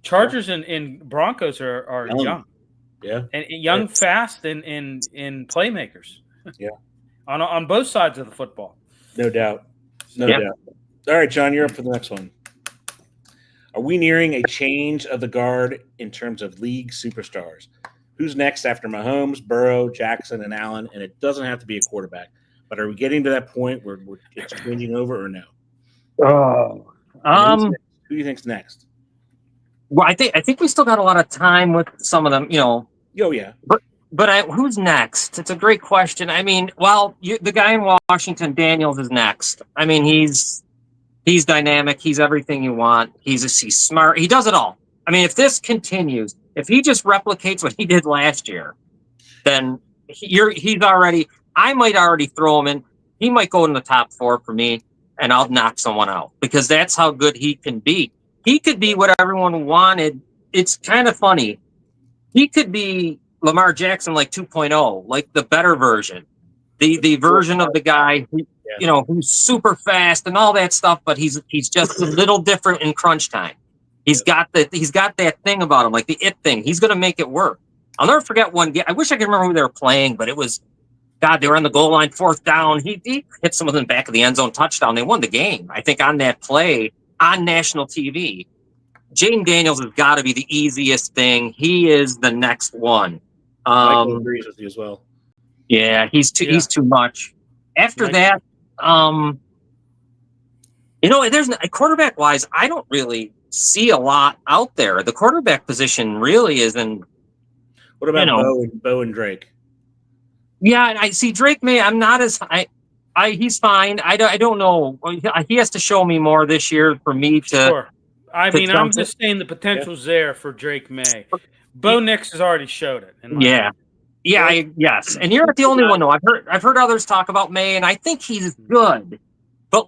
Chargers and Broncos are young.
Yeah.
And young, fast, and playmakers.
Yeah.
On both sides of the football.
No doubt. No doubt. All right, John, you're up for the next one. Are we nearing a change of the guard in terms of league superstars? Who's next after Mahomes, Burrow, Jackson, and Allen? And it doesn't have to be a quarterback. But are we getting to that point where it's changing over or no? Who do you think's next?
Well, I think we still got a lot of time with some of them,
Oh yeah.
But who's next? It's a great question. I mean, the guy in Washington, Daniels, is next. I mean, he's dynamic. He's everything you want. He's smart. He does it all. I mean, if this continues, if he just replicates what he did last year, then he's already. I might already throw him in. He might go in the top 4 for me, and I'll knock someone out because that's how good he can be. He could be what everyone wanted. It's kind of funny. He could be Lamar Jackson like 2.0, like the better version, the version of the guy who, who's super fast and all that stuff, but he's just a little different in crunch time. He's got that thing about him, like the it thing. He's going to make it work. I'll never forget one game. I wish I could remember who they were playing, but it was, they were on the goal line, 4th down. He hit someone in the back of the end zone, touchdown. They won the game, I think, on that play on national TV. Jaden Daniels has got to be the easiest thing. He is the next one.
Michael agrees with you as well.
Yeah, he's too much. After that, there's quarterback wise, I don't really see a lot out there. The quarterback position really isn't.
What about Bo and Drake?
Yeah, I see Drake May. I'm not as he's fine. I don't know. He has to show me more this year for me to.
Sure. I'm just saying the potential's there for Drake May. Bo Nix has already showed it.
Yes. And you're not the only one though. I've heard others talk about May, and I think he's good. But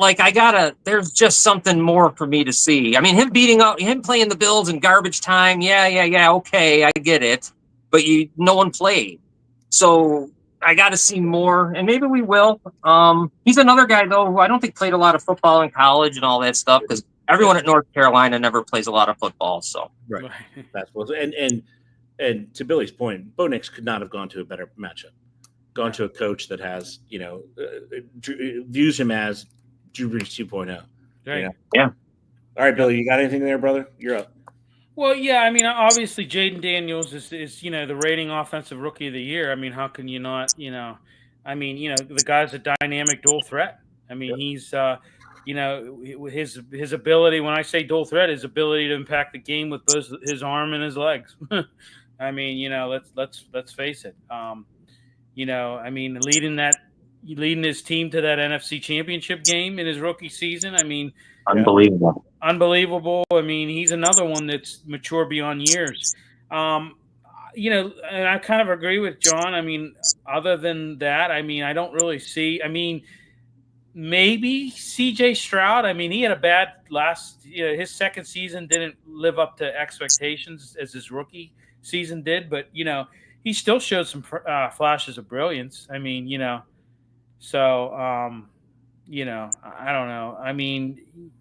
there's just something more for me to see. I mean, him playing the Bills in garbage time. Yeah. Okay, I get it. but no one played. So I got to see more, and maybe we will. He's another guy though who I don't think played a lot of football in college and all that stuff, because everyone at North Carolina never plays a lot of football. So
right, that's what. And to Billy's point, Bo Nix could not have gone to a better matchup. Gone to a coach that has, views him as Drew Brees 2.0.
Right.
Yeah.
All right, Billy, you got anything there, brother? You're up.
Well, yeah, I mean, obviously, Jaden Daniels is the rating offensive rookie of the year. I mean, how can you not, the guy's a dynamic dual threat. I mean, he's, his ability, when I say dual threat, his ability to impact the game with both his arm and his legs. I mean, let's face it. Leading his team to that NFC Championship game in his rookie season. I mean, unbelievable. I mean, he's another one that's mature beyond years. And I kind of agree with John. I mean, other than that, I mean, I don't really see. I mean, maybe C.J. Stroud. I mean, he had a bad his second season didn't live up to expectations as his rookie season did, but he still showed some flashes of brilliance. I mean, so I don't know. I mean,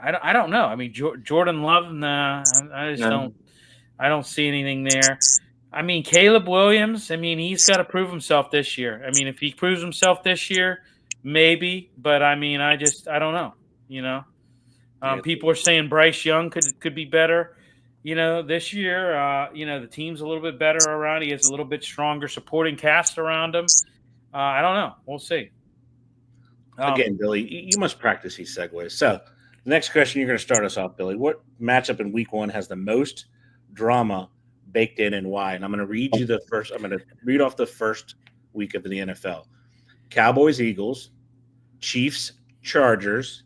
I don't know. I mean, Jordan Love, nah, I don't see anything there. I mean, Caleb Williams, I mean, he's got to prove himself this year. I mean, if he proves himself this year, maybe. But I mean, I don't know. People are saying Bryce Young could be better. This year, the team's a little bit better around. He has a little bit stronger supporting cast around him. I don't know. We'll see.
Again, Billy, you must practice these segues. So the next question, you're going to start us off, Billy. What matchup in week 1 has the most drama baked in and why? And I'm going to read you I'm going to read off the first week of the NFL. Cowboys, Eagles, Chiefs, Chargers,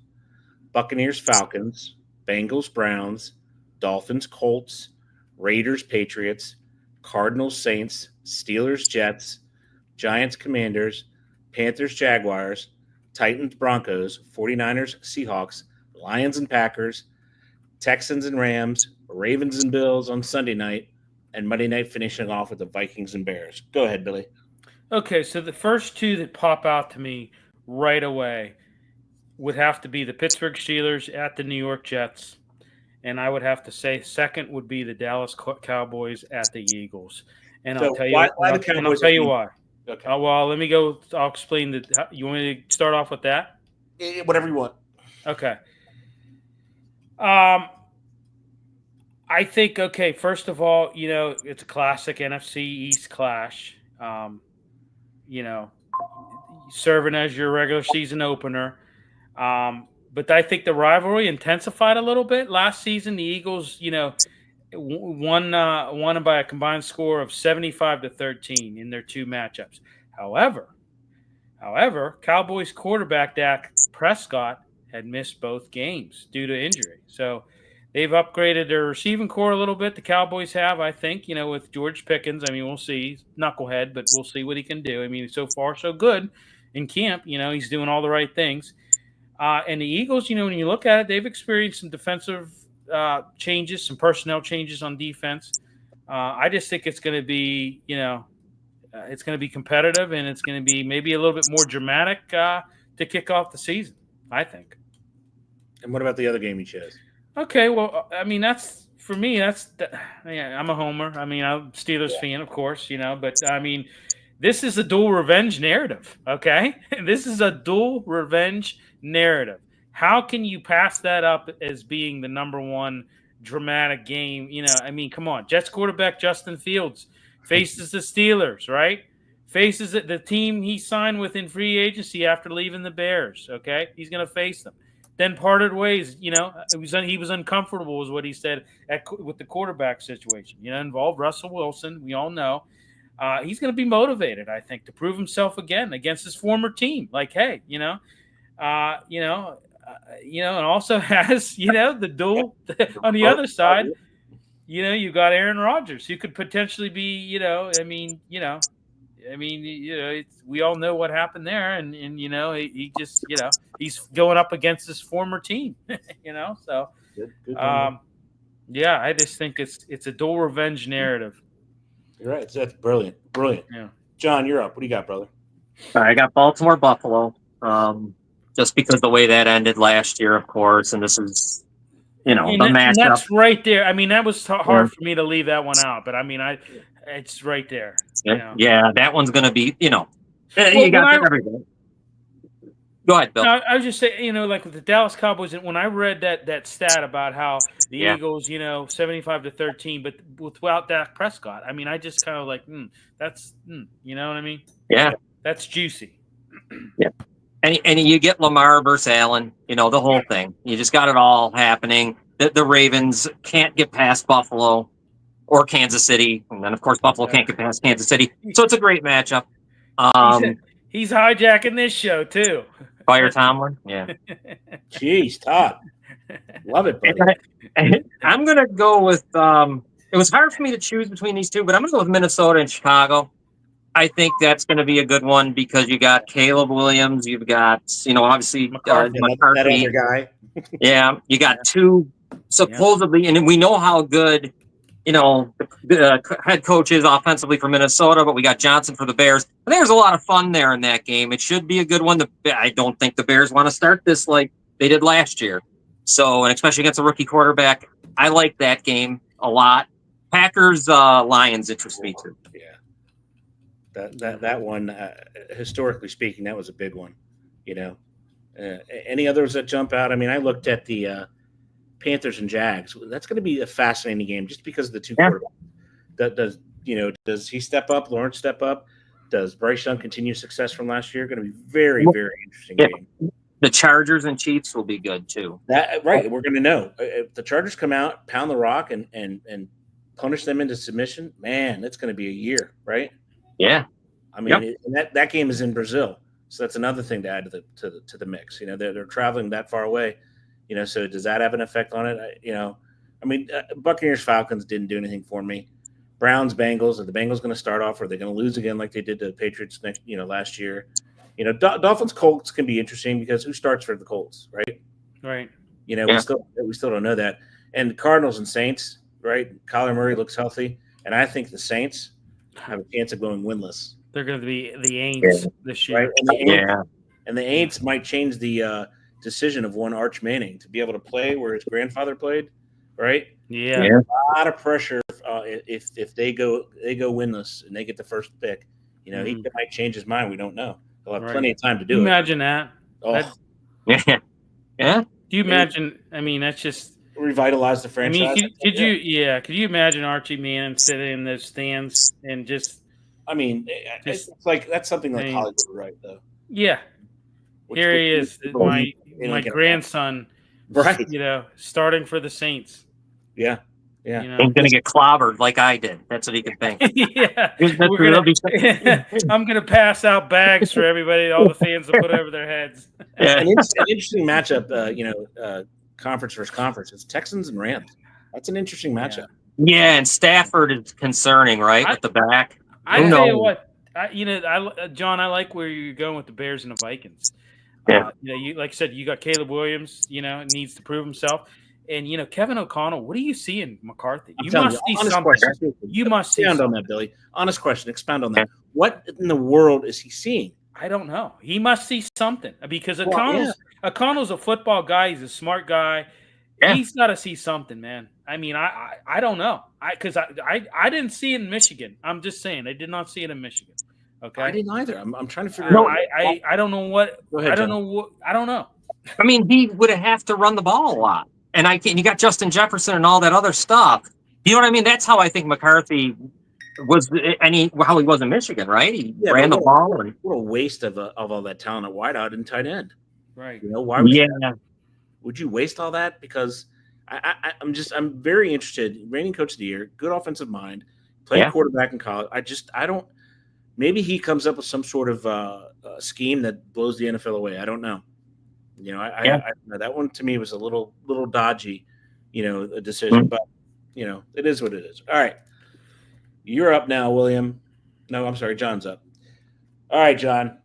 Buccaneers, Falcons, Bengals, Browns, Dolphins, Colts, Raiders, Patriots, Cardinals, Saints, Steelers, Jets, Giants, Commanders, Panthers, Jaguars, Titans, Broncos, 49ers, Seahawks, Lions and Packers, Texans and Rams, Ravens and Bills on Sunday night, and Monday night finishing off with the Vikings and Bears. Go ahead, Billy.
Okay, so the first two that pop out to me right away would have to be the Pittsburgh Steelers at the New York Jets. And I would have to say second would be the Dallas Cowboys at the Eagles. And I'll tell you why. Okay. Well, let me go. I'll explain that. You want me to start off with that?
Whatever you want.
Okay. I think, first of all, it's a classic NFC East clash. Serving as your regular season opener. But I think the rivalry intensified a little bit. Last season, the Eagles, won by a combined score of 75-13 in their two matchups. However, Cowboys quarterback Dak Prescott had missed both games due to injury. So they've upgraded their receiving core a little bit. The Cowboys have, I think, with George Pickens. I mean, we'll see. Knucklehead, but we'll see what he can do. I mean, so far so good in camp. He's doing all the right things. And the Eagles, when you look at it, they've experienced some defensive changes, some personnel changes on defense. I just think it's going to be, it's going to be competitive, and it's going to be maybe a little bit more dramatic to kick off the season, I think.
And what about the other game you chose?
Okay, well, I mean, that's for me. I'm a homer. I mean, I'm a Steelers fan, of course, but I mean, this is a dual revenge narrative. Okay, this is a dual revenge narrative. How can you pass that up as being the number one dramatic game? I mean, come on. Jets quarterback Justin Fields faces the Steelers, right? Faces the team he signed with in free agency after leaving the Bears. Okay, he's going to face them. Then parted ways. He was uncomfortable, is what he said with the quarterback situation. Involved Russell Wilson. We all know. He's going to be motivated, I think, to prove himself again against his former team. Like, hey, and also has, the duel on the other side. You got Aaron Rodgers, who could potentially be, we all know what happened there, and he just, he's going up against his former team, So,
good
I just think it's a dual revenge narrative.
You're right. That's brilliant. Brilliant.
Yeah.
John, you're up. What do you got, brother?
I got Baltimore Buffalo. Just because the way that ended last year, of course, and this is the
And
matchup.
that's right there. I mean, that was
Yeah.
hard for me to leave that one out, but I mean, it's right there.
Yeah, that one's going to be,
Well,
you got everything. Go ahead, Bill.
No, I was just saying, like with the Dallas Cowboys, when I read that stat about how the Eagles, 75-13, but without Dak Prescott, I mean, I just kind of like, that's, you know what I mean?
Yeah.
That's juicy.
Yeah. And you get Lamar versus Allen, the whole thing. You just got it all happening. The Ravens can't get past Buffalo or Kansas City. And then, of course, Buffalo can't get past Kansas City. So it's a great matchup.
He's hijacking this show, too.
Fire Tomlin? Yeah.
Jeez, Todd. Love it, buddy.
I'm going to go with it was hard for me to choose between these two, but I'm going to go with Minnesota and Chicago. I think that's going to be a good one because you got Caleb Williams. You've got, obviously McCarthy.
That other guy.
Yeah. You got two supposedly, and we know how good, the head coach is offensively for Minnesota, but we got Johnson for the Bears. I think there's a lot of fun there in that game. It should be a good one. I don't think the Bears want to start this like they did last year. So, and especially against a rookie quarterback, I like that game a lot. Packers, Lions interest me too.
Yeah. That one, historically speaking, that was a big one. Any others that jump out? I mean, I looked at the Panthers and Jags. That's going to be a fascinating game just because of the two quarterbacks. Does he step up? Lawrence step up? Does Bryce Young continue success from last year? Going to be very, very interesting game.
The Chargers and Chiefs will be good too.
Right. We're going to know if the Chargers come out, pound the rock, and punish them into submission. Man, it's going to be a year, right?
Yeah.
I mean, that game is in Brazil, so that's another thing to add to the mix. They're traveling that far away. So does that have an effect on it? Buccaneers Falcons didn't do anything for me. Browns Bengals. Are the Bengals going to start off? Or are they going to lose again like they did to the Patriots last year? Dolphins Colts can be interesting because who starts for the Colts, right?
Right.
We still don't know that. And Cardinals and Saints, right? Kyler Murray looks healthy, and I think the Saints have a chance of going winless.
They're going to be the Aints this year,
right? And the Aints might change the decision of one Arch Manning to be able to play where his grandfather played, right?
Yeah.
A lot of pressure if they go winless and they get the first pick. He might change his mind. We don't know. He'll have plenty of time to do it.
Imagine that.
Oh.
Yeah.
Do you imagine? I mean, that's just
revitalize the franchise.
I mean, could you imagine Archie Manning sitting in those stands and just?
I mean, it's like that's something like Hollywood would write, though.
Yeah. Here he is, my grandson,
right?
Starting for the Saints.
Yeah.
He's going to get clobbered like I did. That's what he can think.
I'm going to pass out bags for everybody, all the fans to put over their heads.
An interesting matchup, conference versus conference. It's Texans and Rams. That's an interesting matchup.
Yeah, and Stafford is concerning, right, with the back.
I tell you what, John, I like where you're going with the Bears and the Vikings.
Yeah.
You like I said, you got Caleb Williams. Needs to prove himself. And Kevin O'Connell, what do you see in McCarthy? You must see something. You must see
expound on that, Billy. Honest question. Expound on that. What in the world is he seeing?
I don't know. He must see something because O'Connell's a football guy. He's a smart guy. Yeah. He's got to see something, man. I mean, I don't know. Because I didn't see it in Michigan. I'm just saying I did not see it in Michigan. Okay,
I didn't either. I'm trying to figure out.
I don't know what.
Go ahead,
I don't know. I don't know.
I mean, he would have to run the ball a lot. And you got Justin Jefferson and all that other stuff. You know what I mean? That's how I think McCarthy was, how he was in Michigan, right? He ran the ball.
What a waste of all that talent at wideout and tight end.
Right.
Why would you waste all that? Because I'm very interested. Reigning coach of the year, good offensive mind, played quarterback in college. Maybe he comes up with some sort of scheme that blows the NFL away. I don't know. That one to me was a little dodgy, a decision, but it is what it is. All right. You're up now, William. No, I'm sorry. John's up. All right, John.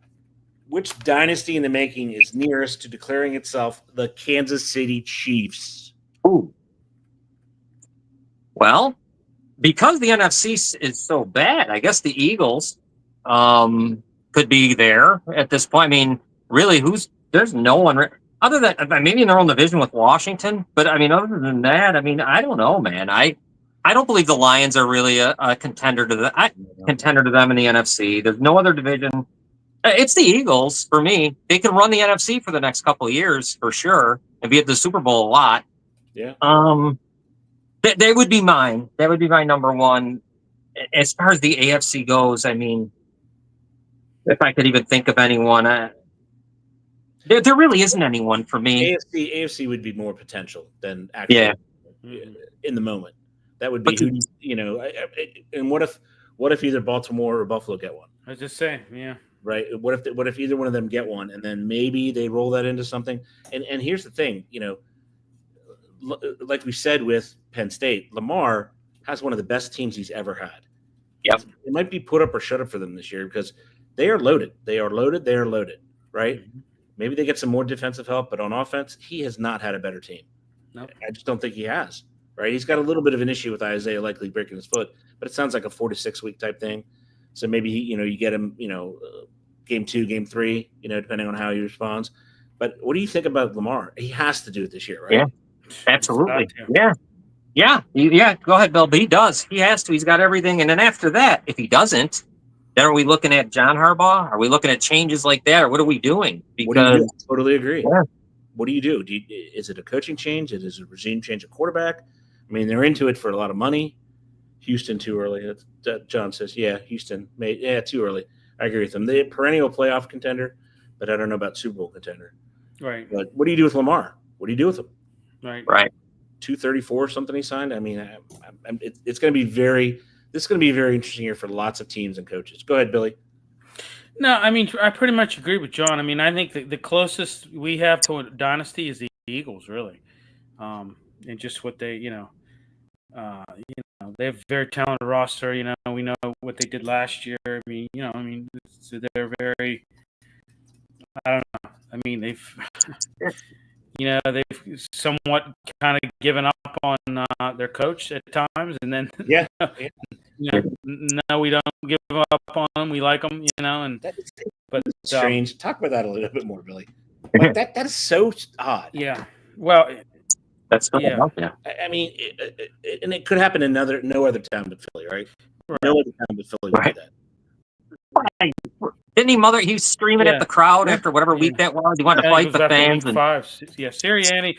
Which dynasty in the making is nearest to declaring itself the Kansas City Chiefs?
Ooh. Well, because the NFC is so bad, I guess the Eagles could be there at this point. I mean, really, there's no one other than maybe in their own division with Washington. But I mean, other than that, I mean, I don't know, man. I don't believe the Lions are really a contender to contender to them in the NFC. There's no other division. It's the Eagles for me. They can run the NFC for the next couple of years for sure and be at the Super Bowl a lot.
Yeah.
They would be mine. That would be my number one. As far as the AFC goes, I mean, if I could even think of anyone, there really isn't anyone for me.
AFC would be more potential than actually in the moment. That would be and what if either Baltimore or Buffalo get one?
I was just saying, yeah.
Right. What if either one of them get one, and then maybe they roll that into something? And here's the thing, like we said with Penn State, Lamar has one of the best teams he's ever had.
Yep.
It might be put up or shut up for them this year because they are loaded. They are loaded. They are loaded. Right. Mm-hmm. Maybe they get some more defensive help, but on offense, he has not had a better team.
Nope.
I just don't think he has. Right. He's got a little bit of an issue with Isaiah likely breaking his foot, but it sounds like a 4 to 6 week type thing. So maybe, you get him, game 2, game 3, depending on how he responds. But what do you think about Lamar? He has to do it this year, right?
Yeah, absolutely. Yeah. Go ahead, Bill. But he does. He has to. He's got everything. And then after that, if he doesn't, then are we looking at John Harbaugh? Are we looking at changes like that? Or what are we doing? Because
Totally agree.
Yeah.
What do you do? Is it a coaching change? Is it a regime change of quarterback? I mean, they're into it for a lot of money. Houston too early. John says, Houston too early. I agree with them. They're a perennial playoff contender, but I don't know about Super Bowl contender.
Right.
But what do you do with Lamar? What do you do with him?
Right.
234 something he signed. I mean, it's going to be very interesting year for lots of teams and coaches. Go ahead, Billy.
No, I mean, I pretty much agree with John. I mean, I think the closest we have to a dynasty is the Eagles, really, and just what they, they have a very talented roster. We know what they did last year. So they're very. I don't know. I mean, they've somewhat kind of given up on their coach at times, and then no, we don't give up on them. We like them, but
strange. Talk about that a little bit more, Billy. Like that is so odd.
Yeah. Well.
That's
I mean, and it could happen in no other town but Philly, right? No other town but Philly would do that.
Didn't he was screaming at the crowd after whatever week that was. He wanted to fight the fans.
Week 5. Yeah, Sirianni.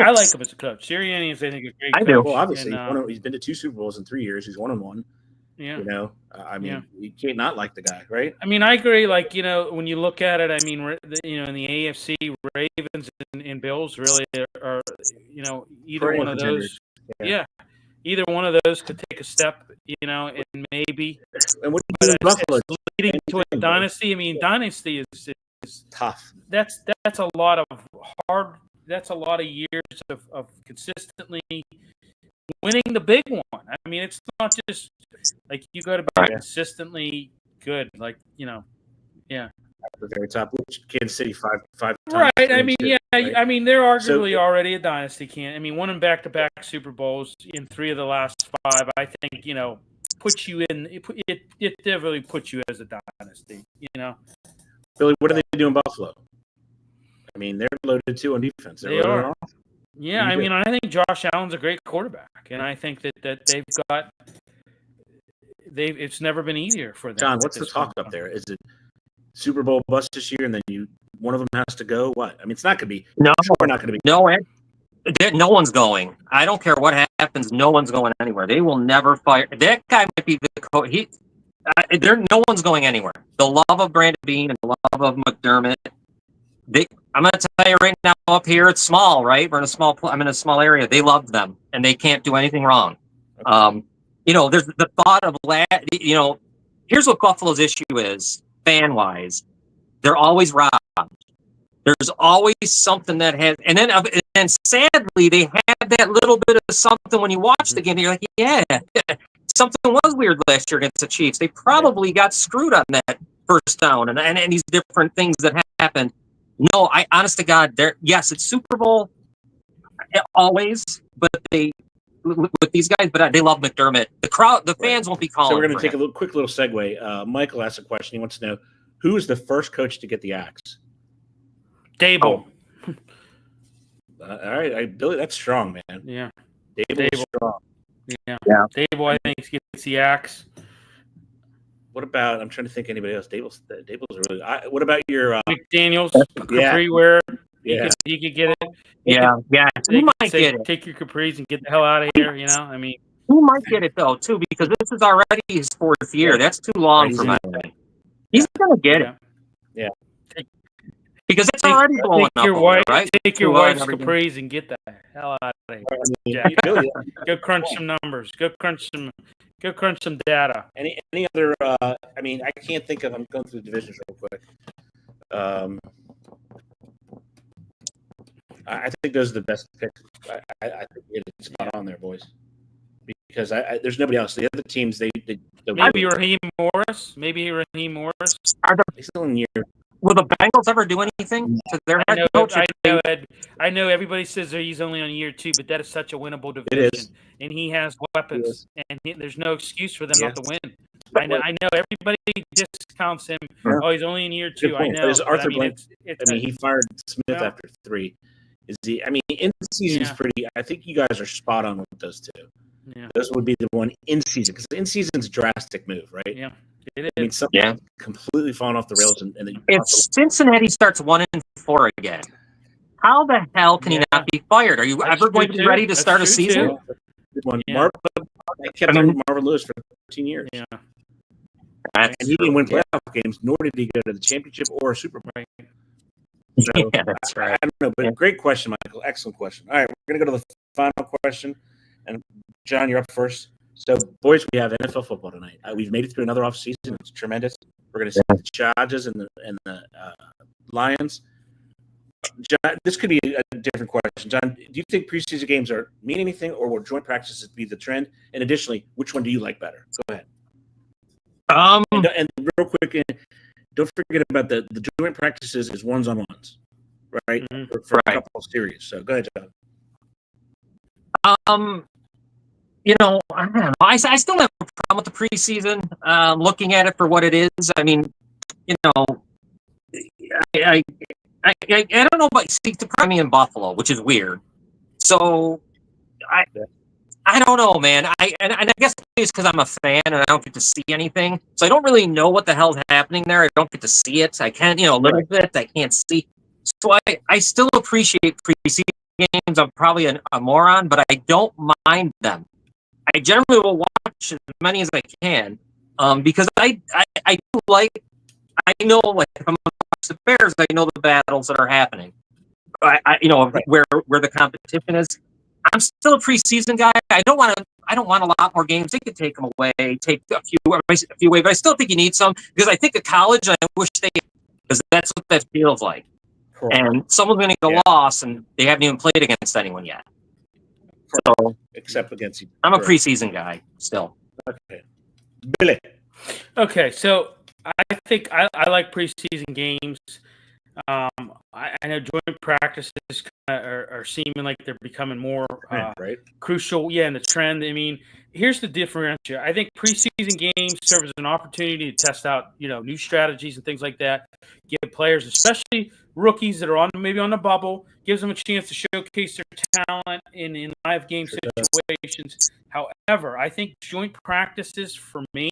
I like him as a coach. Sirianni is, I think, a great coach.
I do.
Well, obviously, he's been to 2 Super Bowls in 3 years. He's 1-1.
Yeah.
You can't not like the guy, right?
I mean, I agree. Like, when you look at it, I mean, in the AFC, Ravens and Bills really are, either one of those. Yeah. Either one of those could take a step, and maybe.
And what do you do in Buffalo?
Leading to a dynasty. I mean, dynasty is
tough.
That's a lot of hard. That's a lot of years of consistently winning the big one. I mean, it's not just like you got to be consistently good. Like,
at the very top, which Kansas City five times.
Right. I mean, right? I mean, they're arguably already a dynasty. Winning back-to-back Super Bowls in 3 of the last 5, I think, puts you in. It definitely puts you as a dynasty.
Billy, what do they do in Buffalo? I mean, they're loaded too on defense.
They are. Yeah, I mean, I think Josh Allen's a great quarterback, and I think that they've got. It's never been easier for them.
John, what's the talk up there? Is it Super Bowl bust this year, and then one of them has to go? What? I mean, it's not going to be.
No,
we're not going to be.
No one's going. I don't care what happens. No one's going anywhere. They will never fire. That guy might be the coach. No one's going anywhere. The love of Brandon Beane and the love of McDermott. I'm going to tell you right now, up here it's small, right? I'm in a small area. They love them, and they can't do anything wrong. Okay. There's the thought of here's what Buffalo's issue is, fan-wise. They're always robbed. There's always something that has, and sadly, they have that little bit of something when you watch the game. You're like, yeah, something was weird last year against the Chiefs. They probably got screwed on that first down and these different things that happened. No, honest to God, yes, it's Super Bowl always, but they with these guys, but they love McDermott. The crowd, the fans won't be calling.
So we're going to take
him.
a quick little segue. Michael asked a question. He wants to know who is the first coach to get the axe.
Dable.
All right, Billy, that's strong, man.
Yeah.
Dable is strong.
Yeah.
Yeah.
Dable, I think, gets the axe.
What about? I'm trying to think anybody else. Dable's really. What about your
McDaniels,
yeah.
Capri wear?
Yeah.
He could get it.
Yeah.
They
He
could
might
say,
get it.
take your capris and get the hell out of here. You know, I mean,
He might get it though too, because this is already his 4th year. That's too long for my thing. He's gonna get it.
Yeah.
Because it's already blowing up over there, right?
Take your wife's capris and get the hell out of here. Go crunch some numbers. Go crunch some data.
Any other? I mean, I can't think of. I'm going through the divisions real quick. I think those are the best picks. I think it's spot on there, boys. Because there's nobody else. The other teams, they
maybe Raheem Morris.
He's still in year.
Will the Bengals ever do anything to their head coach?
I know everybody says that he's only on year 2, but that is such a winnable division.
It is.
And he has weapons, and there's no excuse for them not to win. I know everybody discounts him.
Yeah.
Oh, he's only in year 2. I know.
There's Arthur Blank.
It's
he fired Smith after 3. Is he? I mean, in season's pretty. I think you guys are spot on with those two.
Yeah.
Those would be the one in season, because in season's a drastic move, right?
Yeah. It is.
I mean, something completely falling off the rails, and then
if Cincinnati starts 1-4 again, how the hell can he not be fired? Are you ever going to be ready to start a season?
I kept Marvin Lewis for 13 years.
Yeah.
And he didn't win playoff games, nor did he go to the championship or a Super Bowl. So,
yeah, that's right.
I don't know, but great question, Michael. Excellent question. All right, we're going to go to the final question. And, John, you're up first. So, boys, we have NFL football tonight. We've made it through another offseason. It's tremendous. We're going to see the Chargers and the Lions. John, this could be a different question. John, do you think preseason games mean anything, or will joint practices be the trend? And additionally, which one do you like better? Go ahead. And real quick, don't forget about the joint practices is ones-on-ones, right? Mm-hmm. For a couple of series. So go ahead,
John. I don't know. I still have a problem with the preseason. Looking at it for what it is, I mean, I don't know about me in Buffalo, which is weird. So I don't know, man. I guess it's because I'm a fan and I don't get to see anything, so I don't really know what the hell's happening there. I don't get to see it. I can, a little bit. I can't see. So I still appreciate preseason games. I'm probably a moron, but I don't mind them. I generally will watch as many as I can, because I know, like, if I'm going to watch the Bears, I know the battles that are happening. Where the competition is. I'm still a preseason guy. I don't want a lot more games. They could take them away, take a few away, but I still think you need some, because I think at college, I wish because that's what that feels like. Correct. And someone's going to get a loss, and they haven't even played against anyone yet. So,
except against you.
I'm a preseason guy still.
Okay, Billy.
Okay, so I think I like preseason games. I know joint practices are seeming like they're becoming more crucial. Yeah, in the trend. I mean, here's the differential. I think preseason games serve as an opportunity to test out, new strategies and things like that. Give players, especially rookies that are maybe on the bubble, gives them a chance to showcase their talent in live game situations. However, I think joint practices for me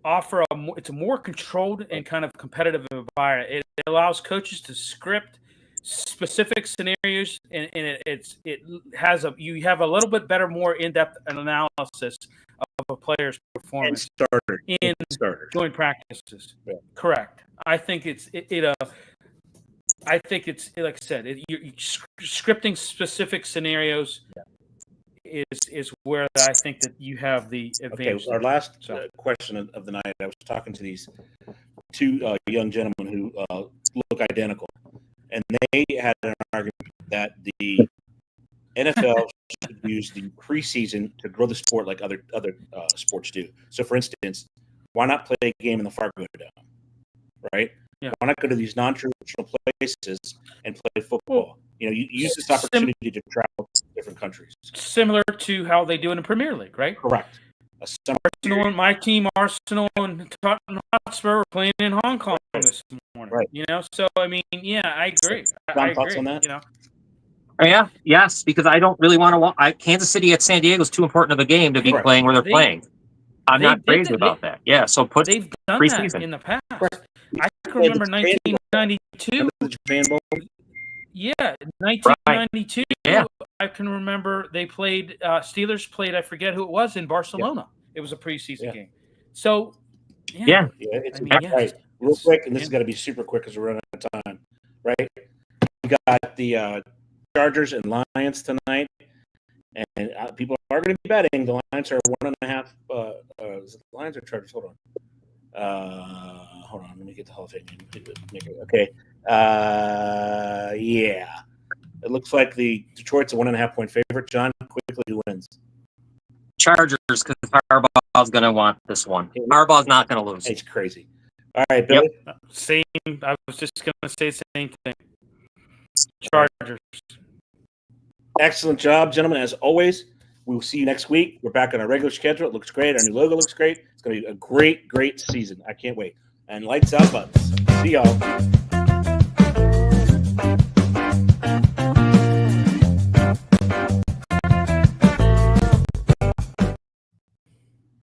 offer it's a more controlled and kind of competitive environment. It allows coaches to script specific scenarios, and you have a little bit better, more in-depth analysis of a player's performance in joint practices. Yeah. Correct. I think it's I think it's like I said, you're scripting specific scenarios. Yeah. Is where I think that you have the advantage.
Okay, our last question of the night, I was talking to these two young gentlemen who look identical, and they had an argument that the NFL should use the preseason to grow the sport like other sports do. So, for instance, why not play a game in the Fargo Dome, right? Yeah. Why not go to these non-traditional places and play football? You use this opportunity to travel. different countries.
Similar to how they do in the Premier League, right?
Correct. A summer
Arsenal and my team, Arsenal and Tottenham Hotspur, were playing in Hong Kong this morning.
Right.
You know, so I mean, yeah, I agree.
John,
I
thoughts
agree.
on that?
You know,
Yeah, yes, because I don't really want to. Kansas City at San Diego is too important of a game to be
Correct.
playing where they're playing. I'm
they
not
did
crazy
it.
about that. Yeah, so put
they've done
preseason.
that in the past.
Correct.
I can remember
Japan Bowl.
1992.
Remember the Japan Bowl?
Yeah, 1992.
Yeah.
I can remember they played. Steelers played. I forget who it was in Barcelona. It was a preseason game. So,
Yeah.
Yeah, it's
I mean, yeah,
right. Real
it's-
quick, and this has got to be super quick because we're running out of time. Right? We got the Chargers and Lions tonight, and people are going to be betting. The Lions are 1.5. Is it the Lions or Chargers? Hold on. Let me get the Hall of Fame. Okay. Yeah. It looks like the Detroit's a 1.5 point favorite. John, quickly, who wins?
Chargers, because Harbaugh's going to want this one. Harbaugh's not going to lose.
It's crazy. All right, Billy.
Same. I was just going to say the same thing. Chargers.
Excellent job, gentlemen. As always, we will see you next week. We're back on our regular schedule. It looks great. Our new logo looks great. It's going to be a great, great season. I can't wait. And lights out, buttons. See y'all.